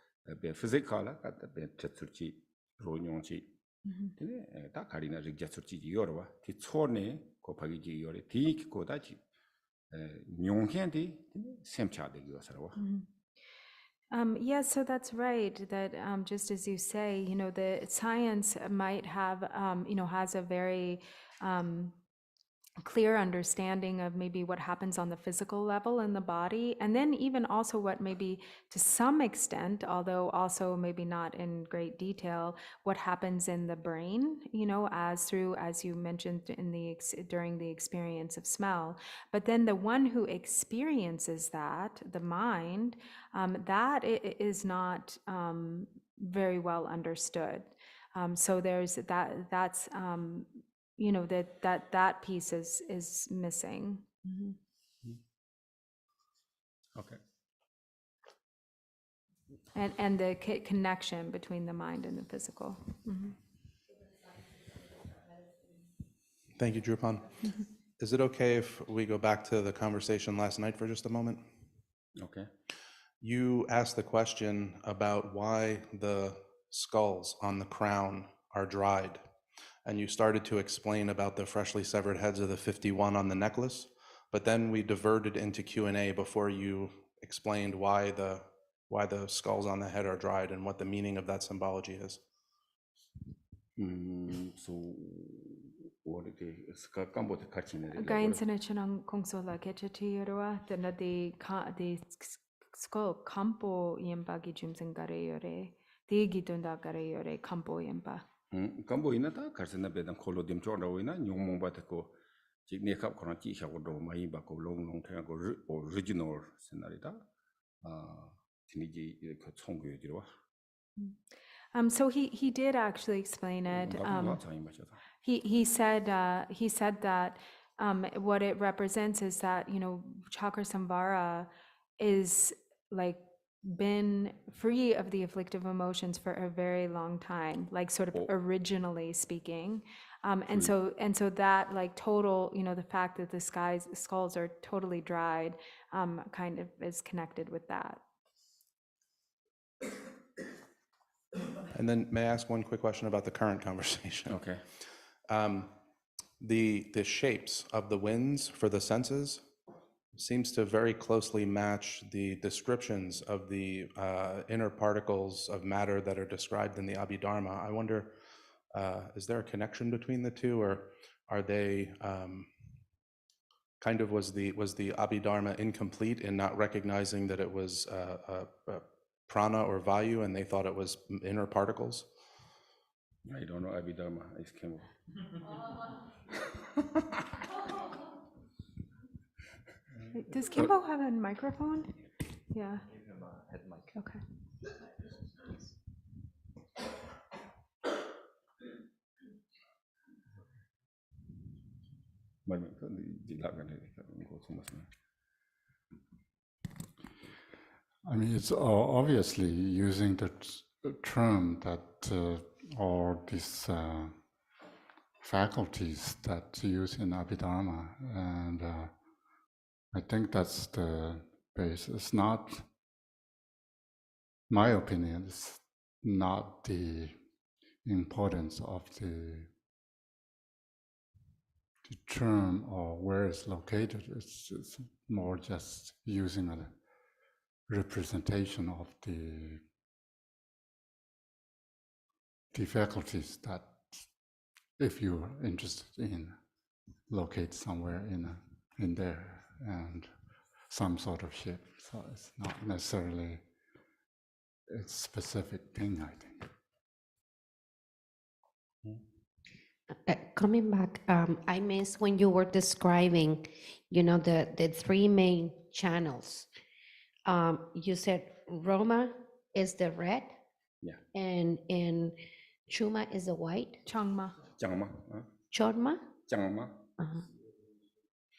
be physical la ka be tetsurchi ro nyongchi 근데 다 가리나 릭자츠지 이어와 티 초네 곱하기 이어래 디 고다지 용현디 셈차데 이어서와 Yes, so that's right. That just as you say, the science might have, has a very clear understanding of maybe what happens on the physical level in the body, and then even also what maybe to some extent, although also maybe not in great detail, what happens in the brain, as you mentioned during the experience of smell. But then the one who experiences that, the mind, that is not very well understood. So there's that's that piece is missing. Okay. And the connection between the mind and the physical. Thank you, Drupon. Is it okay if we go back to the conversation last night for just a moment? Okay. You asked the question about why the skulls on the crown are dried, and you started to explain about the freshly severed heads of the 51 on the necklace, but then we diverted into Q&A before you explained why the skulls on the head are dried and what the meaning of that symbology is. So what it kambo te kachine Gain senechan kongsola kechetiroa the skull Khenpo Yempa jumsengare yore digitunda gare yore Khenpo Yempa. kambo ina ta karsena bedan kholo dim chonda wina nyongmong ba ko ji nekap khona chi sha ko do mai ba ko long long thang ko original scenario ta tini ji ko chonggo yiro So he did actually explain it. He said that what it represents is that Chakrasamvara is like been free of the afflictive emotions for a very long time, like sort of originally speaking, and so that like total, the fact that the skulls are totally dried, kind of is connected with that. And then may I ask one quick question about the current conversation? Okay. The shapes of the winds for the senses seems to very closely match the descriptions of the inner particles of matter that are described in the Abhidharma. I wonder, is there a connection between the two, or are they kind of was the Abhidharma incomplete in not recognizing that it was prana or vayu, and they thought it was inner particles? I don't know Abhidharma. It's Khenpo. Does Khenpo have a microphone? Yeah. Okay. I mean, it's obviously using the term that or these faculties that use in Abhidharma, and I think that's the base. It's not, my opinion, it's not the importance of the term or where it's located. It's more just using a representation of the faculties that, if you're interested in, locate somewhere in there and some sort of shape. So it's not necessarily a specific thing, I think. Coming back, I missed when you were describing, the three main channels. You said Roma is the red, Yeah. and Chuma is the white. Changma. Chodma. Changma.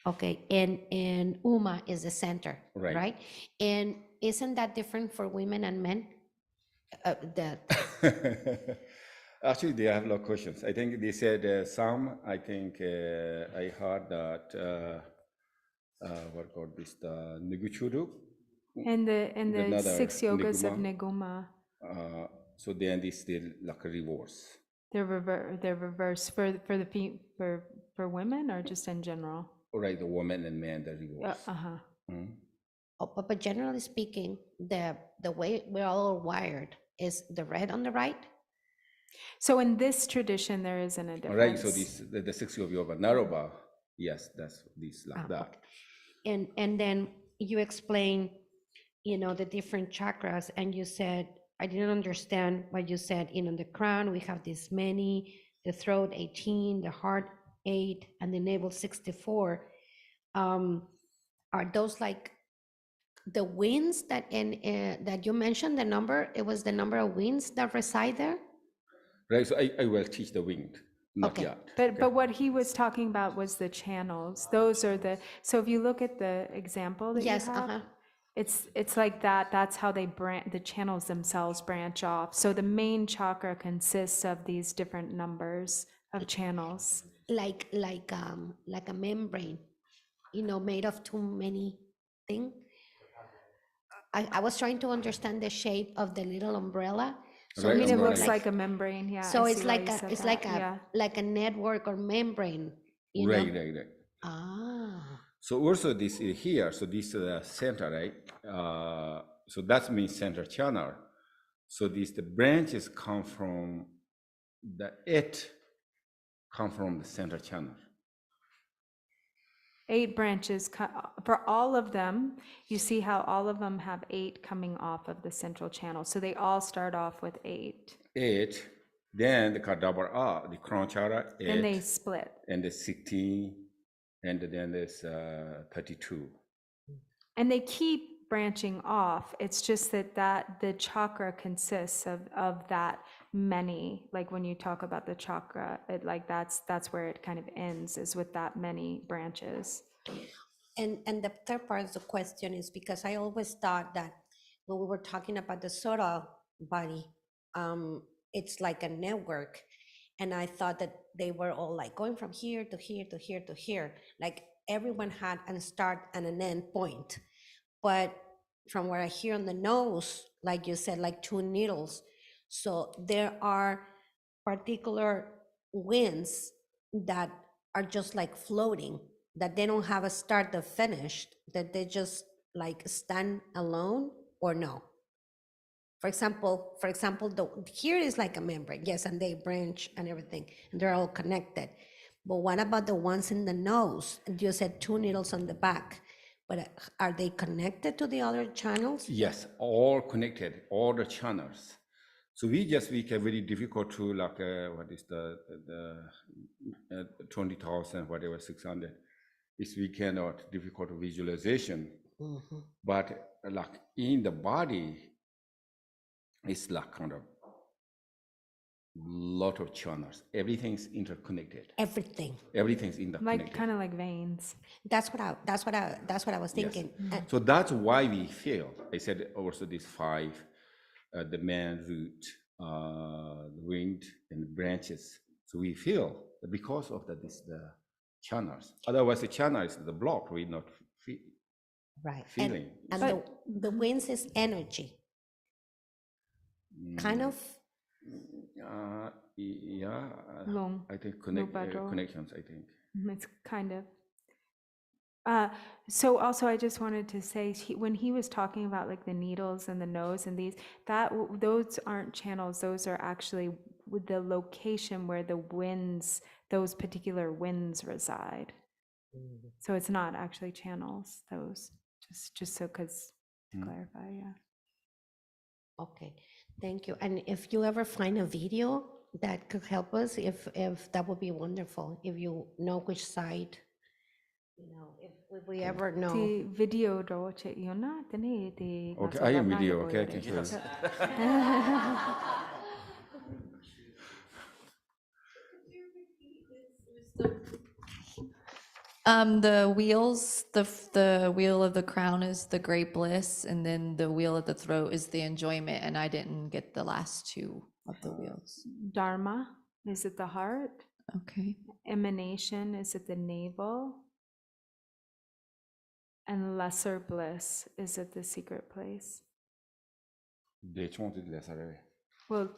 Okay, and Uma is the center, Right. And isn't that different for women and men? Actually, they have a lot of questions. I think they said some. I think I heard that what called this the Niguchuru. And the 6 yogas of Niguma. Niguma. So then they still like reverse. They're reversed for women or just in general? Right, the woman and man, the reverse. Uh-huh. Oh, but generally speaking, the way we're all wired is the red on the right. So in this tradition, there isn't a All difference. right, so this the 6 of yoga Naroba, yes, that's this like that. Okay. And then you explain, the different chakras, and you said, I didn't understand what you said. The crown, we have this many, the throat 18, the heart 8, and the navel 64. Are those like the winds that that you mentioned, the number, it was the number of winds that reside there? Right, so I will teach the wind, not Okay. yet. But what he was talking about was the channels. Those are so if you look at the example that Yes, you have, uh-huh. it's like that. That's how the channels themselves branch off. So the main chakra consists of these different numbers of channels. Like a membrane, made of too many things. I was trying to understand the shape of the little umbrella. So I Right, mean, it umbrella. looks like a membrane. Yeah. So I it's see why like you a said it's that. Yeah. like a network or membrane, Right, right. Ah. So also this is here, so this is the center, right? So that means center channel. So the branches come from the center channel. 8 branches for all of them. You see how all of them have 8 coming off of the central channel. So they all start off with 8. 8, then the Kadabara, the crown chakra, 8, Then they split. and the 16, and then there's 32. And they keep branching off. It's just that the chakra consists of that many. Like when you talk about the chakra, that's where it kind of ends, is with that many branches. And the third part of the question is because I always thought that when we were talking about the soda body, it's like a network. And I thought that they were all like going from here to here to here to here. Like everyone had a start and an end point. But from what I hear on the nose, like you said, like 2 needles. So there are particular winds that are just like floating, that they don't have a start or finish, that they just like stand alone, or no? For example, here is like a membrane, yes, and they branch and everything, and they're all connected. But what about the ones in the nose? And you said 2 needles on the back, but are they connected to the other channels? Yes, all connected, all the channels. So we can very difficult to like what is the 20,000 whatever 600 is we cannot difficult visualization. Mm-hmm. But like in the body, it's like kind of lot of channels. Everything's interconnected. Everything's interconnected. Like kind of like veins. That's what I was thinking. Yes. So that's why we feel. I said also these 5, the man root, the wind, and the branches. So we feel that because of the channels. Otherwise, the channel is the block. We're not Right. feeling. And the winds is energy. Kind of. Yeah. Long. I think Padro. connections. I think. It's kind of. So also, I just wanted to say, when he was talking about like the needles and the nose and those aren't channels. Those are actually with the location where the winds, those particular winds reside. So it's not actually channels. Those just so because to clarify, yeah. Okay, thank you. And if you ever find a video that could help us, if that would be wonderful. If you know which side, if we ever know. The video do che yona tene the. Okay, I am video. Okay, thank you. The wheels, the wheel of the crown is the great bliss, and then the wheel of the throat is the enjoyment, and I didn't get the last 2 of the wheels. Dharma, is it the heart? Okay. Emanation, is it the navel? And lesser bliss, is it the secret place? They wanted lesser. Well,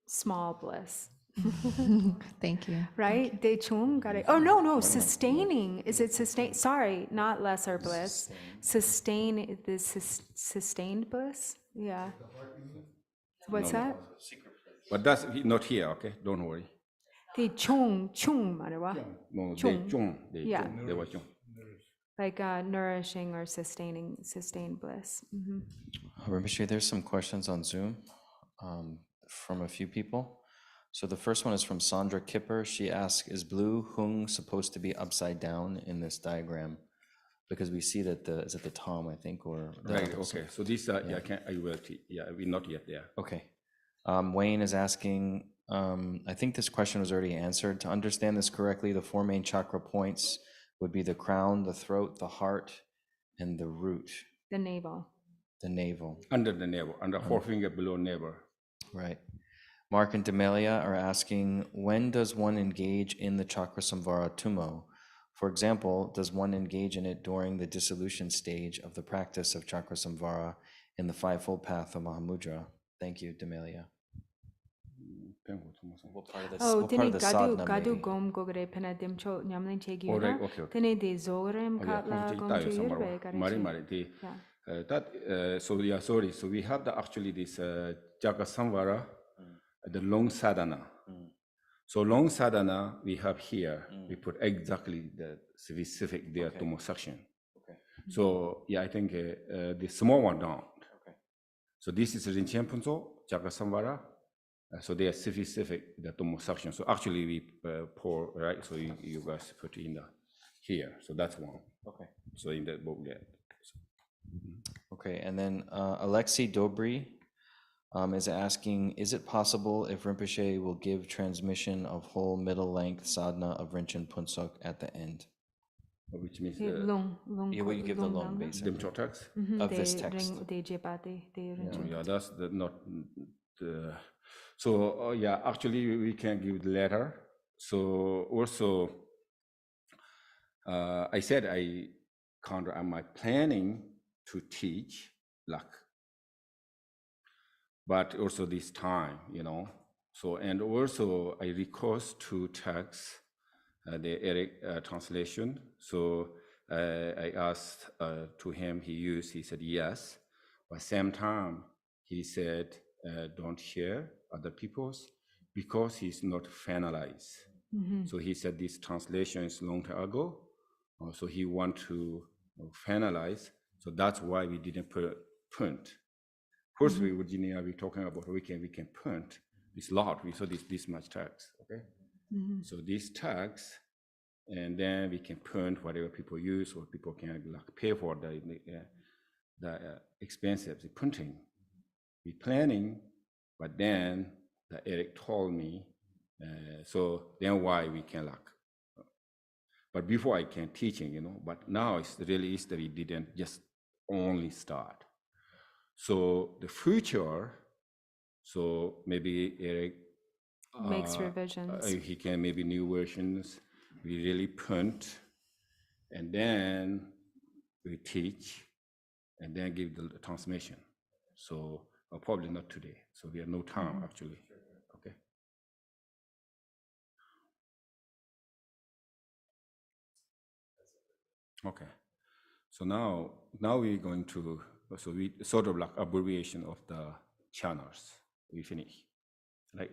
small bliss. Thank you. right? De chung, got it. Oh, no, sustaining. Is it sustain? Sorry, not lesser bliss. Sustain, sustained bliss? Yeah. What's No, that? But that's not here, okay? Don't worry. The chung, 말해봐. No, Chung. they chung, Yeah. they were chung. Like nourishing or sustaining, sustained bliss. Rinpoche, there's some questions on Zoom from a few people. So the first one is from Sandra Kipper. She asks, is blue hung supposed to be upside down in this diagram? Because we see that is at the tom, I think, or the Right, okay. So this, I will, we're not yet there. Okay. Wayne is asking, I think this question was already answered. To understand this correctly, the four main chakra points would be the crown, the throat, the heart, and the root. The navel. The navel. Under the navel, under forefinger below navel. Right. Mark and Demelia are asking, when does one engage in the Chakrasamvara Tummo? For example, does one engage in it during the dissolution stage of the practice of Chakrasamvara in the fivefold path of Mahamudra? Thank you, Demelia. What part of this? Oh, What part of the sadhana gadu maybe? gom gogre pena dimcho nyamlin chegi Oh, right, na. okay, okay. Tene de zogrem Oh, yeah, katla come gom to chu Samara. yurbe Mari, kare. Mari, the, Yeah. so yeah, sorry. So we have actually this Jagasamvara, the long sadhana. So long sadhana we have here. We put exactly the specific there to section. Okay. So yeah, I think the small one down. Okay. So this is Rinchen Punso, Jagasamvara. So they are specific the Tomo section. So actually we pour, right? So you guys put in the here. So that's one. Okay. So in the book there. Okay, and then Alexei Dobry is asking, is it possible if Rinpoche will give transmission of whole middle length sadhana of Rinchen Punsok at the end? Which means Long. Yeah, will you give the long them basically text. of this text? De jepati, de rinchen. Yeah, that's the, not the. So yeah, actually we can give the letter. So also, I said am I planning to teach luck, but also this time, So and also I request to text the Eric translation. So I asked to him, he said yes, but same time he said don't share other people's because he's not finalized. So he said this translation is long time ago, so he want to finalize. So that's why we didn't print. First, we Virginia, we talking about we can print this lot. We saw this much text, okay? So this text, and then we can print whatever people use, or people can pay for the expensive the printing. We planning, but then Eric told me, so then why we can But before I can teaching, but now it's really is that we didn't just only start. So the future, so maybe Eric Makes revisions. he can maybe new versions. We really print, and then we teach, and then give the transmission. So probably not today. So we have no time actually. Okay. Okay. So now we're going to, so we sort of like abbreviation of the channels. We finish, like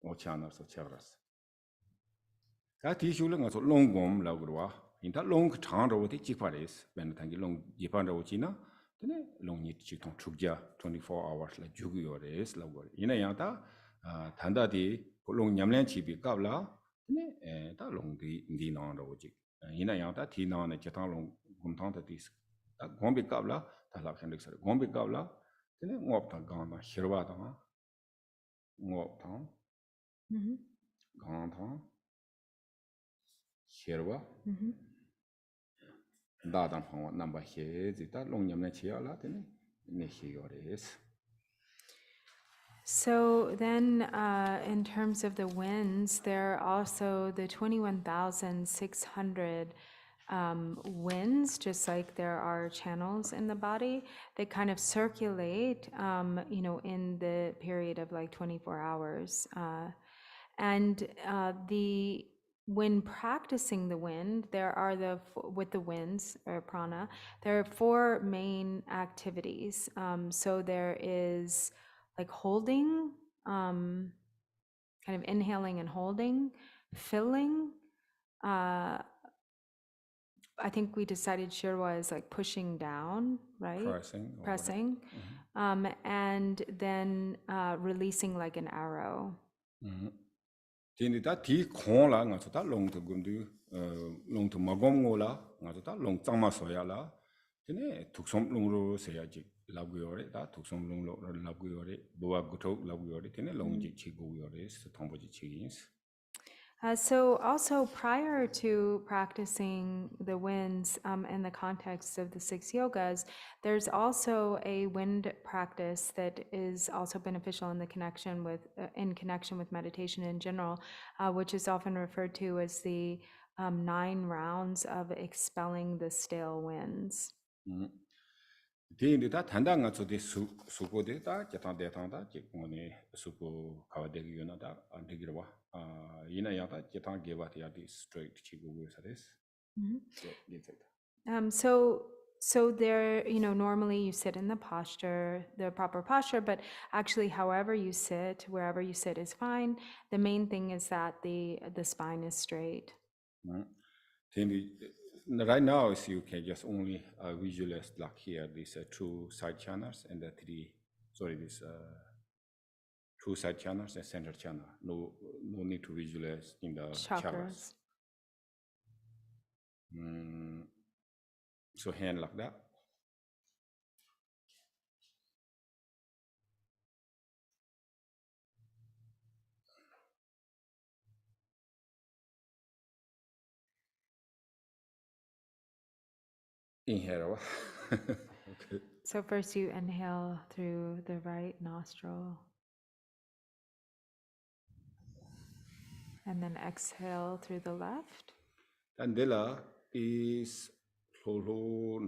all channels of chakras. That is long as long gom lagua. In that long time of the chiparis, when the long Japan China, then long need to 24 hours like Jugu or is lagua. In a yata, Tanda di long Yamlan chibi gabla, then that long the non logic. In a yata, Tina and Chatan long contanta this. That Gombi gabla, Talak and Lixer, Gombi gabla, then Mopta Gama, Hirvata, Mopta, Ganta, Hirva. Dadan Pong number here, that long Yamachia Latin, Nihigores. So then, in terms of the winds, there are also the 21,600 winds, just like there are channels in the body, that kind of circulate, in the period of like 24 hours. when practicing the wind, there are with the winds or prana, there are 4 main activities. So there is like holding, kind of inhaling and holding, filling. I think we decided Shirwa is like pushing down, right? Pressing. or Pressing. And then releasing like an arrow. whatever. Tini ta ti khong la nga ta long to gumdu long to magom ngola nga ta long tsama soya la tini tuksom long ro se ya ji lagu yore da tuksom long lo lagu yore buwa gutok lagu yore tini long ji chi gu yore se thongbo ji chi ins. So also prior to practicing the winds in the context of the 6 yogas, there's also a wind practice that is also beneficial in connection with meditation in general, which is often referred to as the 9 rounds of expelling the stale winds. Tini ta tanda nga tsu di supo de ta jatang de tang ta ji ngoni supo kawa de gi yona da antigirwa ina ya ta jatang geba ti ya di straight chi gu sa des. So there, normally you sit in the proper posture, but actually however you sit, wherever you sit is fine. The main thing is that the spine is straight. Right now, you can just only visualize like here, these 2 side channels and the 2 side channels and center channel. No need to visualize in the chakras. So hand like that. Inhale. Okay. So first you inhale through the right nostril. And then exhale through the left. And then is ringbo.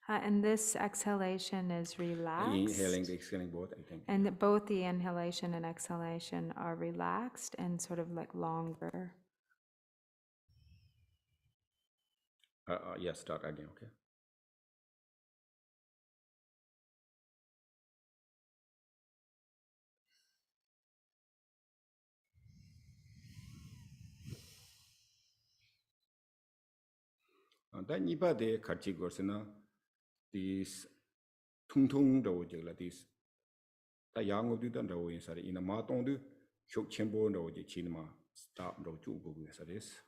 And this exhalation is relaxed. Inhaling, exhaling both, I think. And both the inhalation and exhalation are relaxed and sort of like longer. Yes, start again, okay. Da nipa de karchi gorsena this tung do jela this da yang du dan do in sari ina ma tong du chok chenbo do je chinma stop do chu go saris.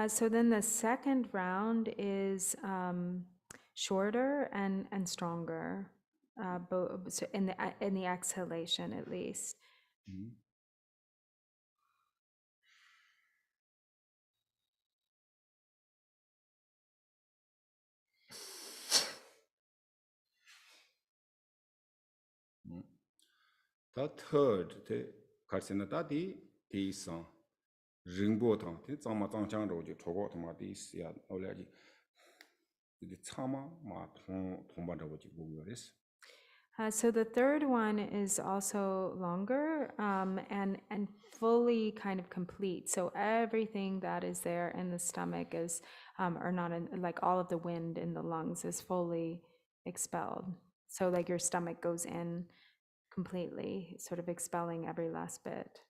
So then the second round is shorter and stronger, so in the exhalation at least. The third, the karsenata di san ringbo tang, the zama zang chang ro je togo tama di ya olaji. The tsama ma tongba do je go yoris. So the third one is also longer and fully kind of complete. So everything that is there in the stomach is, or not in, like all of the wind in the lungs is fully expelled. So like your stomach goes in completely, sort of expelling every last bit.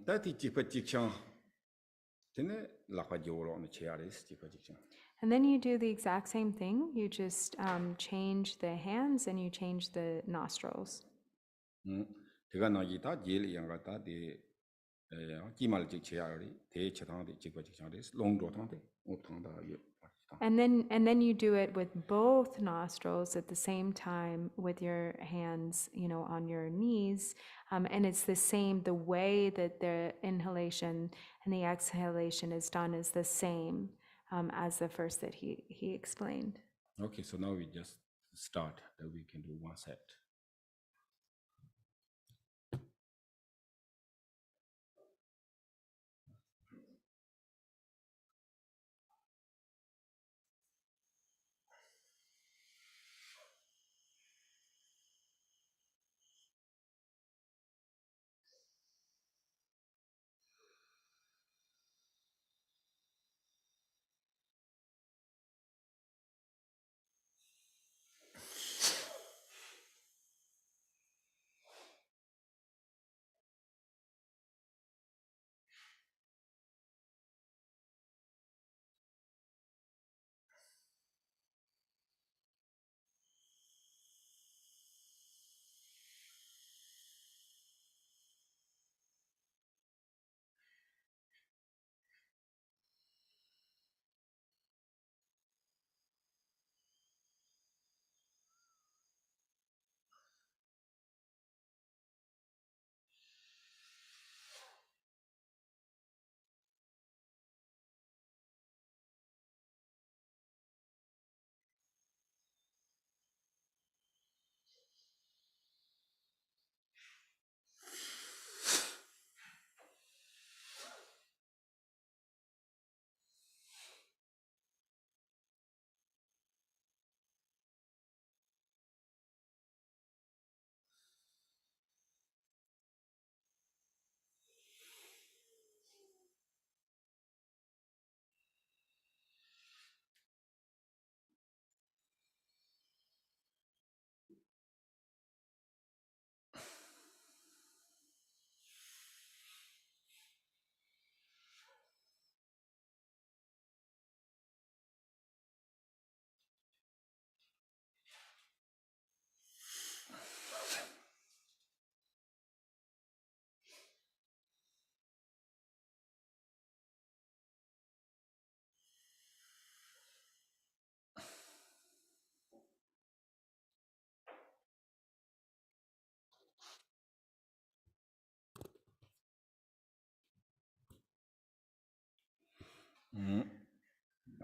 That is jipa jikchang. Tene lapa jolo on the chair is jipa jikchang. And then you do the exact same thing. You just change the hands and you change the nostrils. Tega na jita jil yang kata di jimal jik chair te chetang di jipa jikchang is long do tang de utang da ye. And then you do it with both nostrils at the same time with your hands, on your knees. And it's the same, the way that the inhalation and the exhalation is done is the same as the first that he explained. Okay, so now we just start that we can do one set.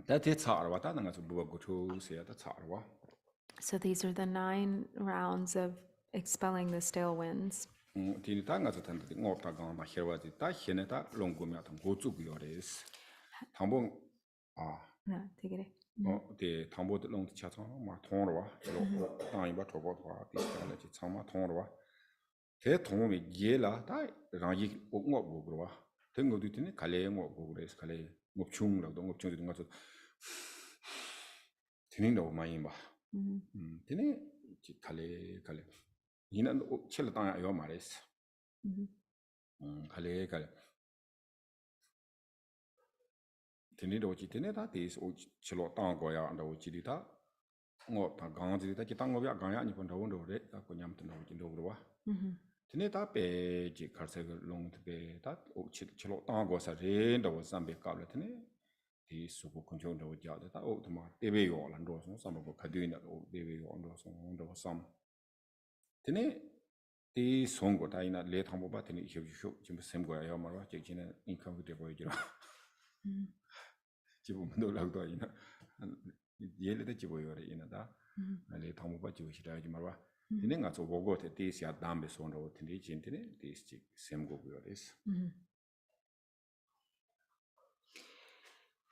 That is hard. What I think is buwa go say that's hard. So these are the 9 rounds of expelling the stale winds. Tini ta nga tan de ngop ta gang ma herwa ji ta hene ta long gu mya ta go zu gu yo res. Tangbo No, take it. de tangbo de long cha chang ma tong ro wa. Lo ta yi ba to bo wa de cha la ji chang ma tong ro wa. Te tong mi ye la ta rang yi ngop go gu wa. Te ngo du tini kale ngop go res kale ngop chung la do ngop chung de nga zo. Tini no ma yin ba. Tini ji kale kale. Yina chela ta yo ma res. Kale kale. Tini do chi tini ta tis o chelo tang go ya anda o chi di ta ngo ta gang ji ta ki tang go ya gang ya ni pon do re ta ko nyam ta no ji do wa. Tini ta pe ji kar se long te pe ta o chelo tang go sa re do sam be ka la tini ti su bu kun chong do ja ta o ta ma te be yo lan do so sam bo ka du na o de be yo do so do sam. Tini ti song go ta ina le thang bo ba tini hyo hyo jim sem go ya ma wa je jin income de bo ji ra. Jibu mendo lag do ina yele de jibu yore ina da le thang bo ba jibu shi da ji ma wa. Tini nga zo go go te ti sia dam be so ro tini jin tini ti sem go go is.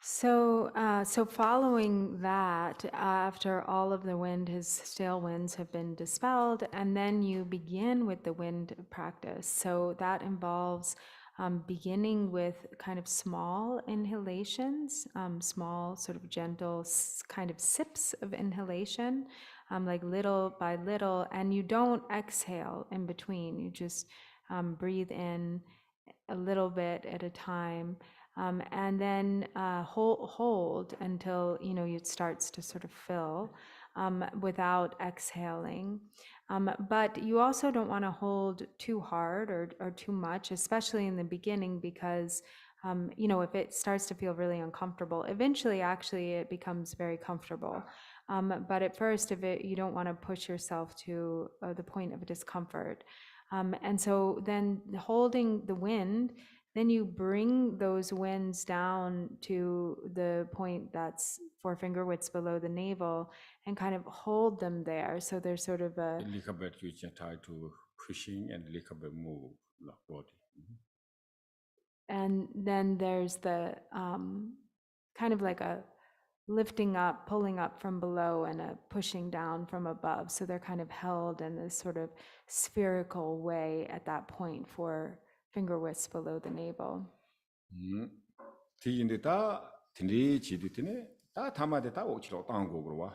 So, so following that, after all of the stale winds have been dispelled, and then you begin with the wind practice. So that involves beginning with kind of small inhalations, small sort of gentle kind of sips of inhalation, like little by little, and you don't exhale in between. You just breathe in a little bit at a time. And then hold until it starts to sort of fill without exhaling. But you also don't want to hold too hard or too much, especially in the beginning, because if it starts to feel really uncomfortable, eventually actually it becomes very comfortable. But at first, you don't want to push yourself to the point of discomfort. And so then holding the wind, then you bring those winds down to the point that's 4 finger widths below the navel and kind of hold them there. So there's sort of a little bit you can try to pushing and little bit move the body. And then there's the kind of like a lifting up, pulling up from below and a pushing down from above. So they're kind of held in this sort of spherical way at that point, 4 finger widths below the navel. Tindi ta tindi chi di tini ta thama de ta o chilo tang go gro wa.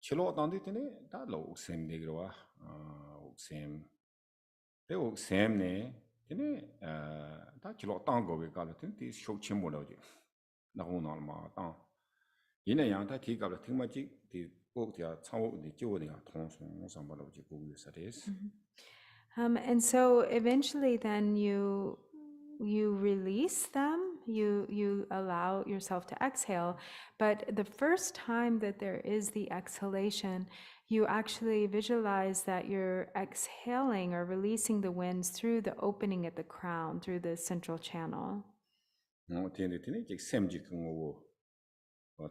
Chilo tang di tini ta lo sem de gro wa. O sem. De o sem ne tini ta chilo tang go ge ka lo tini ti shok chim mo lo ji. Na ho na ma ta. Yin yang ta ti ga lo ting ma ji ti o ti ya chang o ni ji wo de ya tong song sam ba lo ji gu yu sa des. And so eventually then you release them, you allow yourself to exhale, but the first time that there is the exhalation, you actually visualize that you're exhaling or releasing the winds through the opening at the crown, through the central channel. Tindi tini ji sem ji kung wo.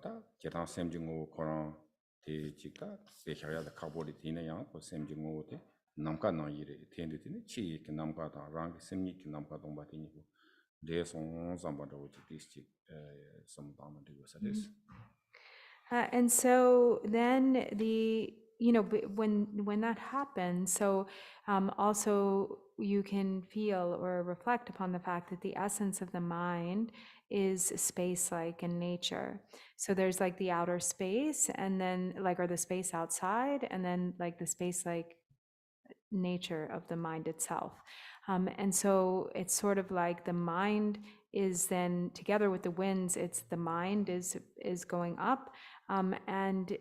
Ta ji ta sem ji ngo ko ti ji ka se sha ya da ka bo di tini yang ko sem ji ngo te. Namka na yire tendi tini chi ki namka ta rang semni ki namka dong ba tini ko de song zamba do ti sti some dama de sa des. And so then when that happens, so also you can feel or reflect upon the fact that the essence of the mind is space-like in nature. So there's like the outer space, and then or the space outside, and then like the space-like nature of the mind itself. And so it's sort of like the mind is then together with the winds, it's the mind is going up, and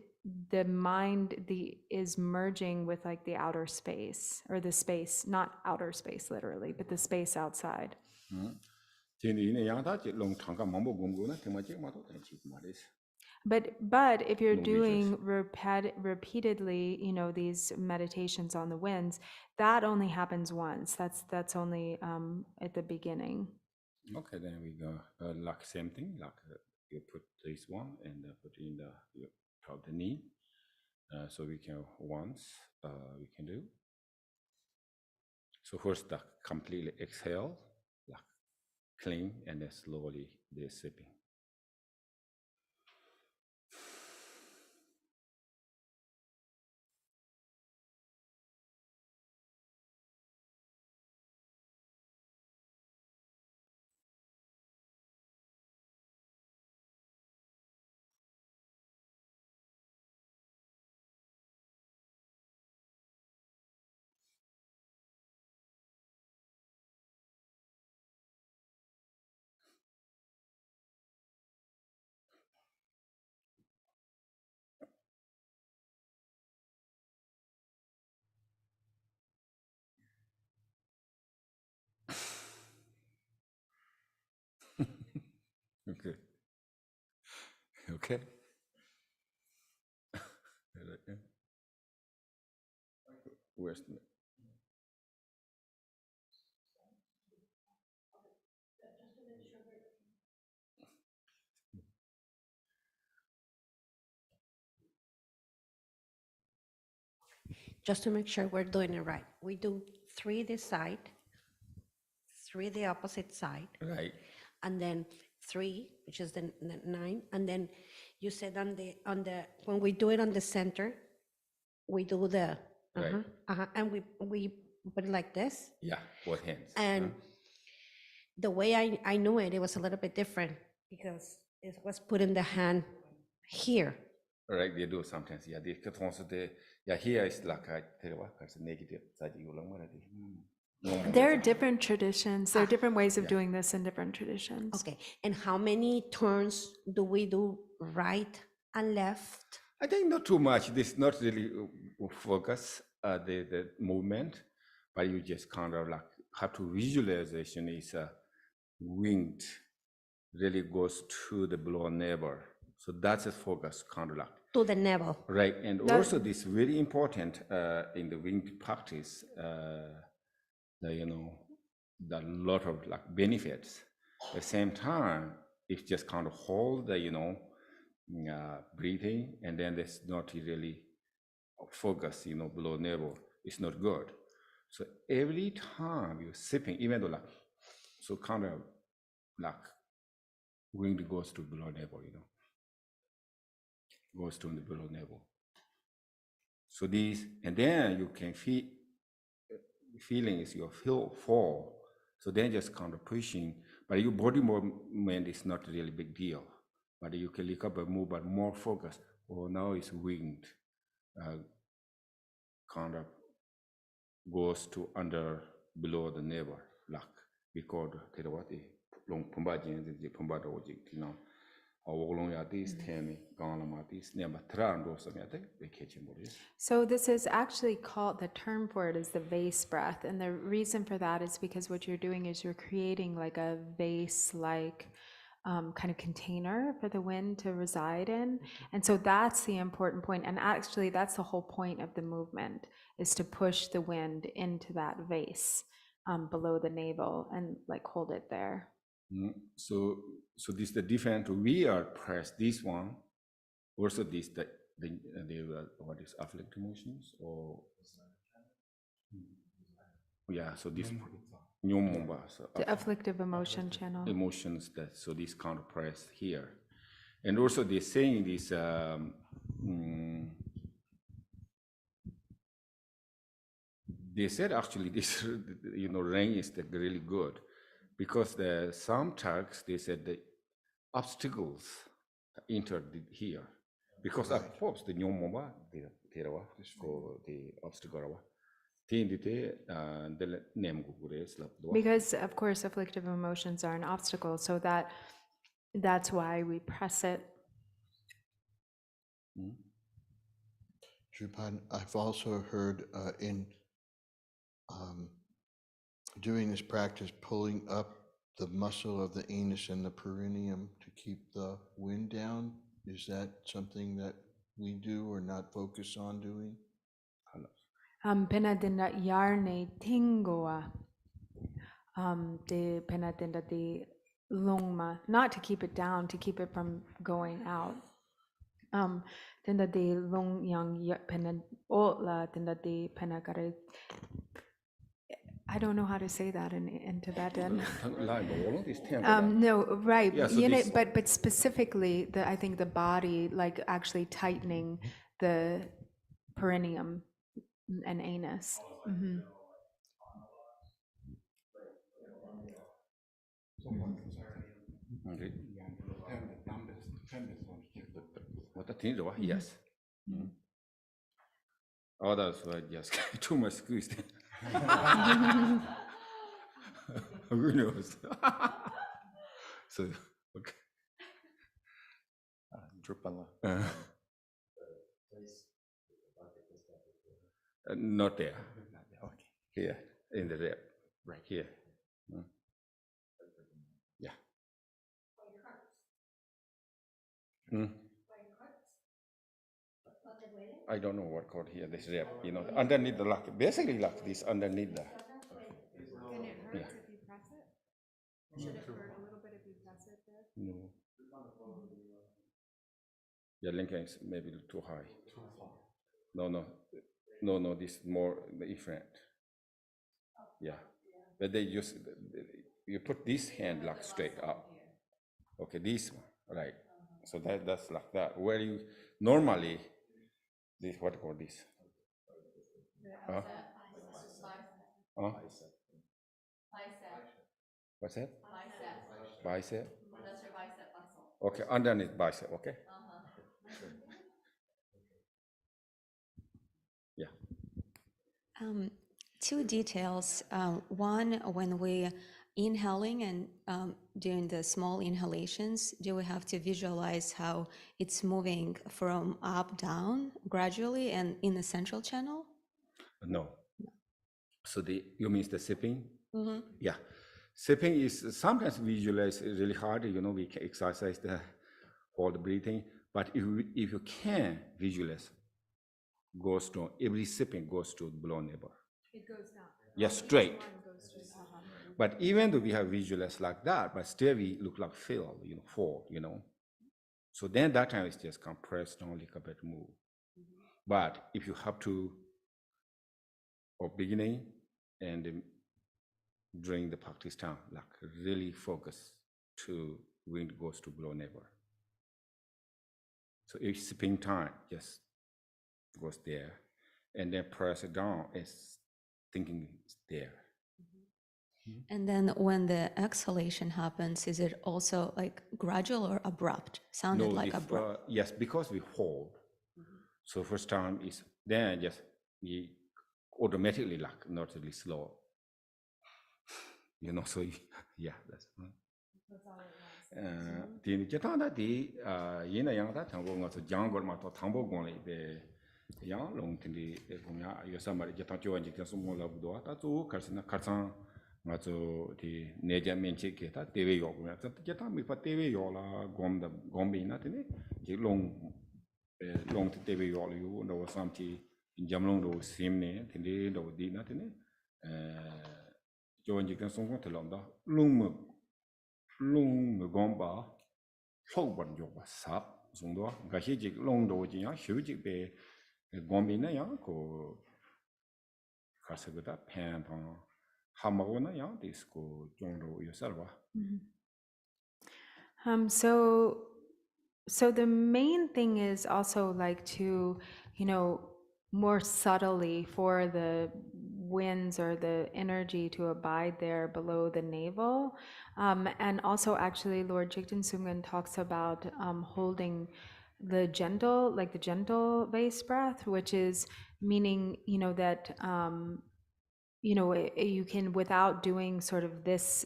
the mind is merging with like the outer space, or the space, not outer space literally, but the space outside. But if you're doing repeatedly, these meditations on the winds, that only happens once. That's only at the beginning. Okay, then we go like same thing. Like you put this one and put in the you top the knee. So we can once we can do. So first, completely exhale, like clean, and then slowly the sipping. Okay. Okay. Where's the... Just to make sure we're doing it right. We do 3 this side, 3 the opposite side, Right. and then 3, which is the 9, and then you said on the when we do it on the center, we do the Right. and we put it like this. Yeah, both hands. And the way I knew it, it was a little bit different because it was put in the hand here. Right, they do sometimes. Yeah, they could also yeah, here is like I tell you what, it's negative. There are different traditions. There are different ways of doing this in different traditions. Okay, and how many turns do we do right and left? I think not too much. This not really focus the movement, but you just kind of like have to visualization is wind really goes to the below navel. So that's a focus, kind of like. To the navel. Right, and also this very important in the wind practice, you know, the lot of like benefits. At the same time, if just kind of hold the, you know, breathing, and then there's not really focus, you know, below navel, it's not good. So every time you're sipping, even though like, so kind of like wind goes to below navel, you know, goes to the below navel. So these, and then you can feel, feeling is your feel fall. So then just kind of pushing, but your body movement is not really big deal. But you can look up and move, but more focus. Or now it's wind, kind of goes to under below the navel, like we call the what the long pumbajin the pumbada ojik, you know. So this is actually called, the term for it is the vase breath. And the reason for that is because what you're doing is you're creating like a vase-like kind of container for the wind to reside in. And so that's the important point. And actually that's the whole point of the movement, is to push the wind into that vase below the navel and like hold it there. So this the different. We are press this one, also this the what is afflictive motions or yeah. So this The afflictive emotion channel. Emotions that so this kind of press here, and also they're saying this. They said actually this you know rain is really good. Because some Turks, they said the obstacles entered here. Because of course, the nyomoma, the obstacle. Because of course, afflictive emotions are an obstacle, so that's why we press it. Drupon, I've also heard in doing this practice, pulling up the muscle of the anus and the perineum to keep the wind down. Is that something that we do or not focus on doing? Penadinda yarne tingoa. The penadinda the lungma, not to keep it down, to keep it from going out. Tenda de lung yang pena la tenda de penakare. I don't know how to say that in Tibetan. No, right. Yeah, so you know, this- but specifically, I think the body, like actually tightening the perineum and anus. Mhm. Okay. What the thing, yes. Others were just too much squeezed. Who knows? So, okay. Drupala. Not there. Okay. Here, in the rib. Right here. Yeah. I don't know what called here, this rib, you know, underneath the like, basically like this underneath the. Can it hurt Yeah. if you press it? Should it hurt a little bit if you press it there? No. Yeah, Lincoln is maybe too high. No, this is more the effect. Yeah, but they use, you put this hand like straight up. Okay, this one, right. So that's like that. Where you normally, this, what call this? Huh? What's that? Bicep. That's your bicep muscle. Okay, underneath bicep, okay? Yeah. Two details. One, when we inhaling and doing the small inhalations, do we have to visualize how it's moving from up down gradually and in the central channel? No. So you mean the sipping? Mm-hmm. Yeah. Sipping is sometimes visualize really hard, you know, we can exercise the hold breathing, but if you can visualize, goes to, every sipping goes to below navel. It goes down. Yes, straight. One goes straight. But even though we have visualized like that, but still we look like fill, you know, fall, you know. So then that time it's just compressed, only a bit move. But if you have to, or beginning and during the practice time, like really focus to when it goes to below navel. So each sipping time just goes there, and then press it down, it's thinking it's there. And then when the exhalation happens, is it also like gradual or abrupt? Sounded like abrupt. Yes, because we hold. So first time is then just we automatically like not really slow. You know, so yeah, that's. The Jatanda the Yina Yangata Tango to Jangor to Tambo Goli, the young long to the Yosamari Jatacho and Jitasumola Budua, Tatu, Karsina Karsan, Mato the Neja Menchiketa, TV York, Jatami for TV Yola, Gombi, nothing, long to TV Yol, you know, something in Jamlong, Simne, Tindi, no, did nothing. Join you can song to Londa, Lung Gomba, Hogban Yoba Sap, Zundo, Gahijik Long Dojia, Hujik Bay, Gombina Yanko, Kasagata, Panton, Hamagona Yan, Disco, Jondo Yoselva. So the main thing is also like to, you know, more subtly for the winds or the energy to abide there below the navel. And also actually Lord Jigten Sumgen talks about holding the gentle base breath, which is meaning, you know, that you know, you can, without doing sort of this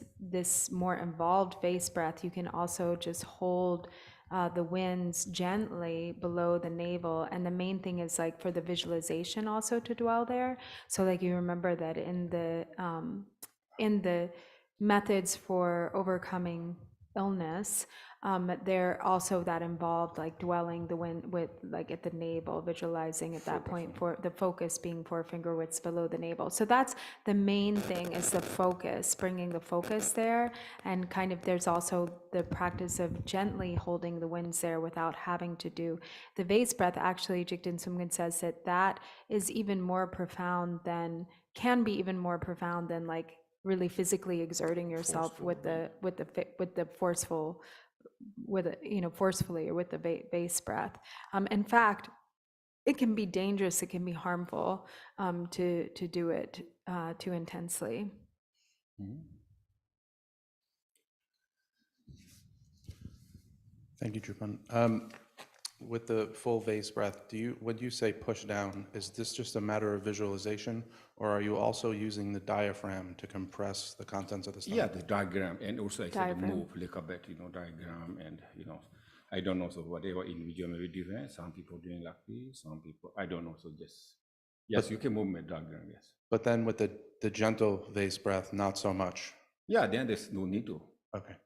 more involved base breath, you can also just hold the winds gently below the navel. And the main thing is like for the visualization also to dwell there. So like you remember that in the methods for overcoming illness, they're also that involved, like dwelling the wind with, like at the navel, visualizing at that point, for the focus being forefinger widths below the navel. So that's the main thing, is the focus, bringing the focus there. And kind of there's also the practice of gently holding the winds there without having to do the vase breath. Actually, Jigten Sumgön says that that is even more profound than, can be even more profound than like really physically exerting yourself with the forceful, with a, you know, forcefully, or with the base breath. In fact, it can be dangerous, it can be harmful to do it too intensely. Thank you, Drupon. With the full vase breath, when you say push down, is this just a matter of visualization, or are you also using the diaphragm to compress the contents of the stomach? Yeah, the diagram, and also I said Diaphragm. move a little bit, you know, diagram, and you know, I don't know, so whatever individual may be different. Some people doing like this, some people, I don't know, so just, yes, you can move my diagram, yes. But then with the gentle vase breath, not so much. Yeah, then there's no need to. Okay,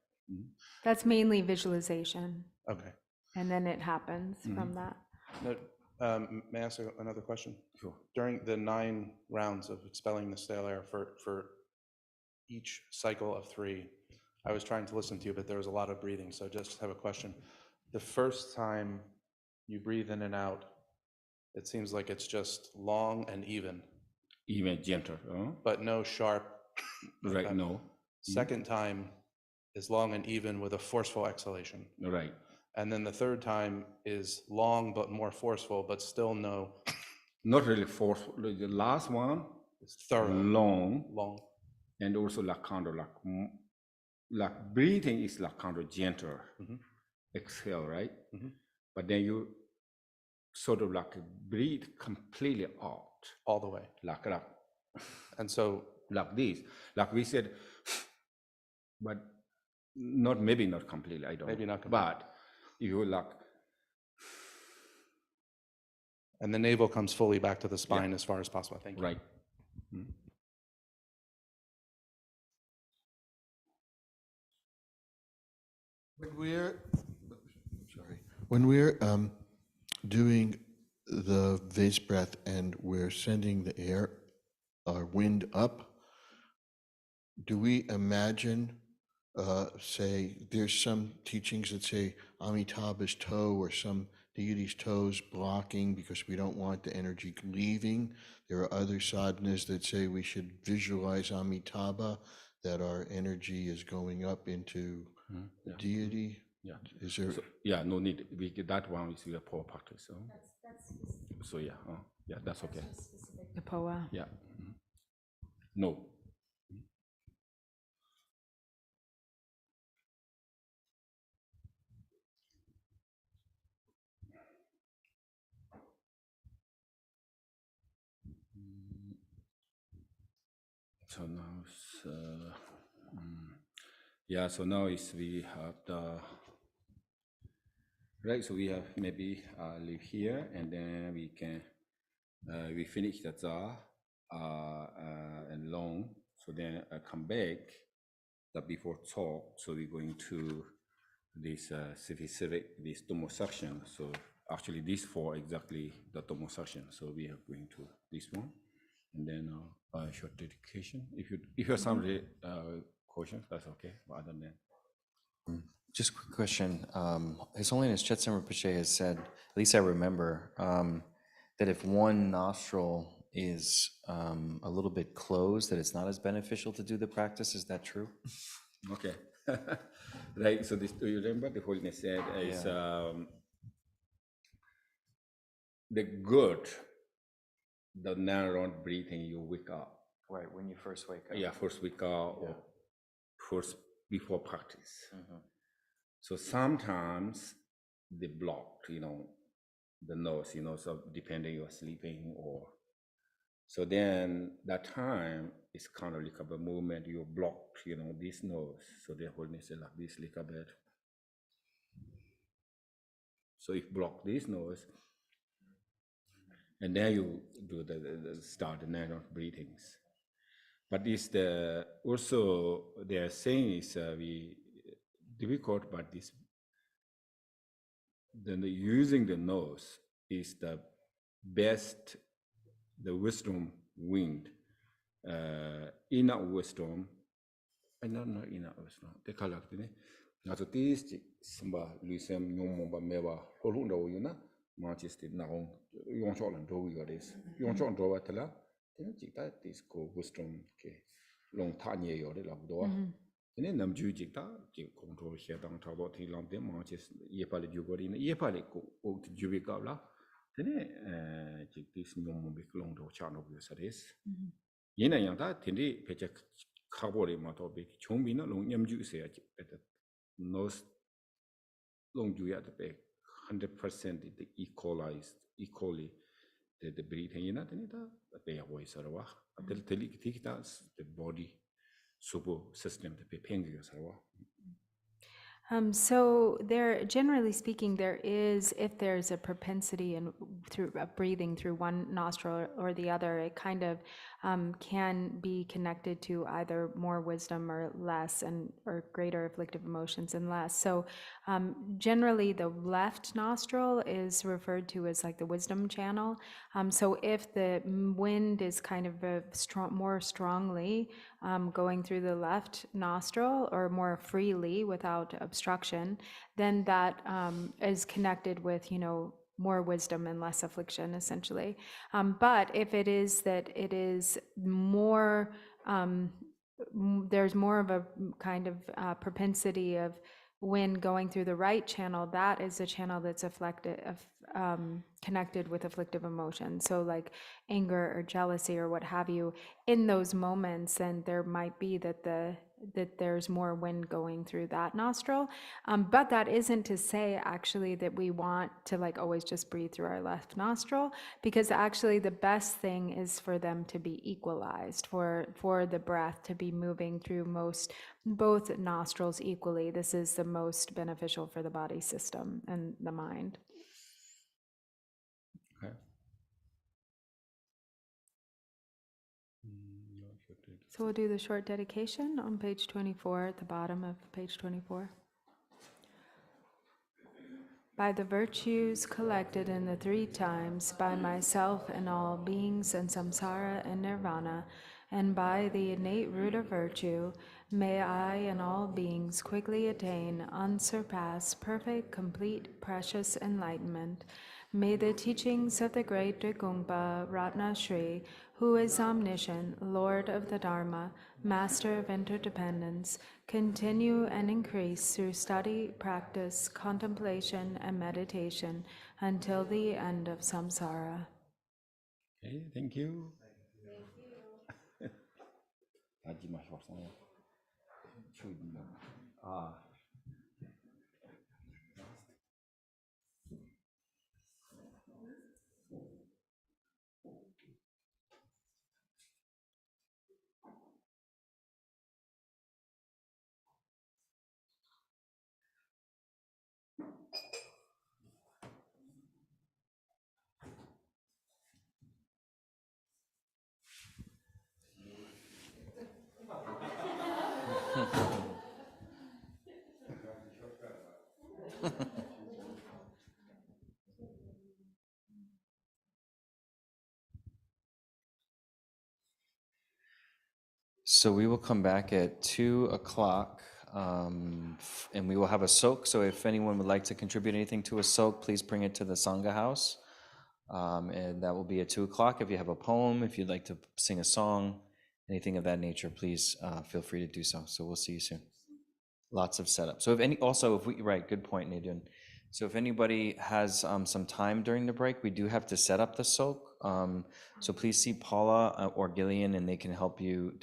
That's mainly visualization, okay. and then it happens from that. Now, may I ask another question? Sure. During the 9 rounds of expelling the stale air for each cycle of 3, I was trying to listen to you, but there was a lot of breathing, so just have a question. The first time you breathe in and out, it seems like it's just long and even. Even gentle, but no sharp. right? No, Second time is long and even with a forceful exhalation. right. And then the third time is long but more forceful, but still no. Not really forceful. The last one It's thorough. long, and also like kind of like breathing is like kind of gentle. Exhale, right? But then you sort of like breathe completely out, all the way. like And so like this, like we said, but not, maybe not completely, I don't maybe know. not completely. But you like, and the navel comes fully back to the spine as far as possible. Thank you. right. When we're doing the vase breath and we're sending the air or wind up, do we imagine, say, there's some teachings that say Amitabha's toe or some deity's toes blocking because we don't want the energy leaving. There are other sadhanas that say we should visualize Amitabha, that our energy is going up into the deity. Yeah. Is there? So, yeah, no need. We get that one is your power practice. So yeah, yeah, that's okay. The POA. Yeah. No. So now it's, yeah, so now is we have the, right, so we have maybe live here, and then we can, we finish the za and long, so then come back that before talk, so we're going to this specific, this Tomo section. So actually this for exactly the Tomo section, so we are going to this one. And then short dedication. If you have some questions, that's okay. But other than Just a quick question. His Holiness Tritsab Rinpoche has said, at least I remember, that if one nostril is a little bit closed, that it's not as beneficial to do the practice. Is that true? okay, right. So this, do you remember the Holiness said is the good. The non-round breathing, you wake up. Right, when you first wake up. Yeah, first wake up or first before practice. So sometimes they blocked, you know, the nose, you know, so depending you're sleeping or, so then that time is kind of like a movement, you blocked, you know, this nose. So the Holiness said like this, like a bit. So if block this nose, and then you do the start the non breathings. But this the also they are saying is difficult, but this then using the nose is the best, the wisdom wind, inner wisdom, and not inner wisdom. They call it, now so this samba lusem nyomba meba holunda uyuna Manchester now yoncholan do we got this yonchon do watala then jikta this ko wisdom ke long tanye yo de la do then nam ju jikta ji control here dang ta bo thi lam de Manchester ye pa le ju go in ye pa le ko ju bi ka la then jik this nyom bi long do cha no bi sa this yena yang ta then de pecha ka bo le ma to bi chong bi na long nyam ju se ya nose long ju ya the 100% the equally the breathing in that the pay voice or what the body super system the pancreas or So there, generally speaking, there is, if there's a propensity in through breathing through one nostril or the other, it kind of can be connected to either more wisdom or less, and or greater afflictive emotions and less. So generally, the left nostril is referred to as like the wisdom channel. So if the wind is kind of more strongly going through the left nostril or more freely without obstruction, then that is connected with, more wisdom and less affliction, essentially. But if it is that it is more, there's more of a kind of propensity of wind going through the right channel, that is a channel that's connected with afflictive emotion. So like anger or jealousy or what have you, in those moments, then there might be that there's more wind going through that nostril. But that isn't to say actually that we want to like always just breathe through our left nostril, because actually the best thing is for them to be equalized, for the breath to be moving through both nostrils equally. This is the most beneficial for the body system and the mind. okay. So we'll do the short dedication on page 24, at the bottom of page 24. By the virtues collected in the three times, by myself and all beings in samsara and nirvana, and by the innate root of virtue, may I and all beings quickly attain unsurpassed, perfect, complete, precious enlightenment. May the teachings of the great Drikungpa Ratna Shri, who is omniscient, Lord of the Dharma, Master of interdependence, continue and increase through study, practice, contemplation, and meditation until the end of samsara. Okay, thank you. So we will come back at 2 o'clock, and we will have a soak. So if anyone would like to contribute anything to a soak, please bring it to the Sangha house. And that will be at 2 o'clock. If you have a poem, if you'd like to sing a song, anything of that nature, please feel free to do so. So we'll see you soon. Lots of setup. So right, good point, Nadine. So if anybody has some time during the break, we do have to set up the soak. So please see Paula or Gillian, and they can help you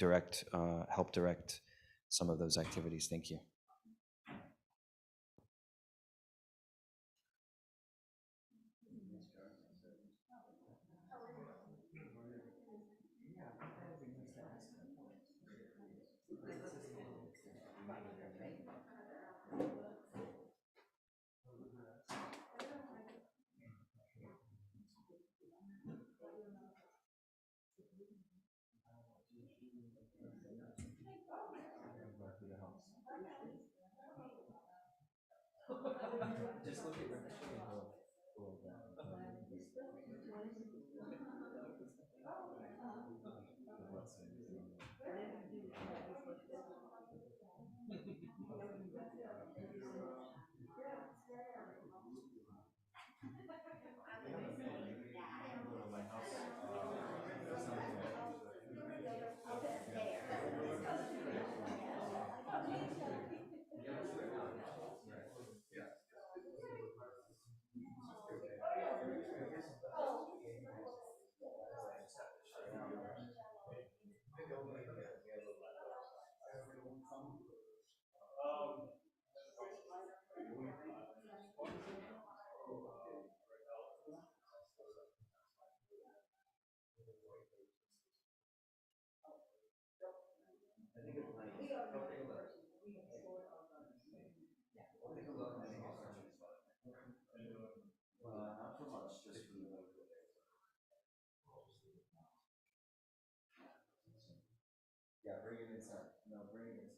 help direct some of those activities. Thank you. Just look at not for much, just for the. Yeah, bring it inside. No, bring it inside.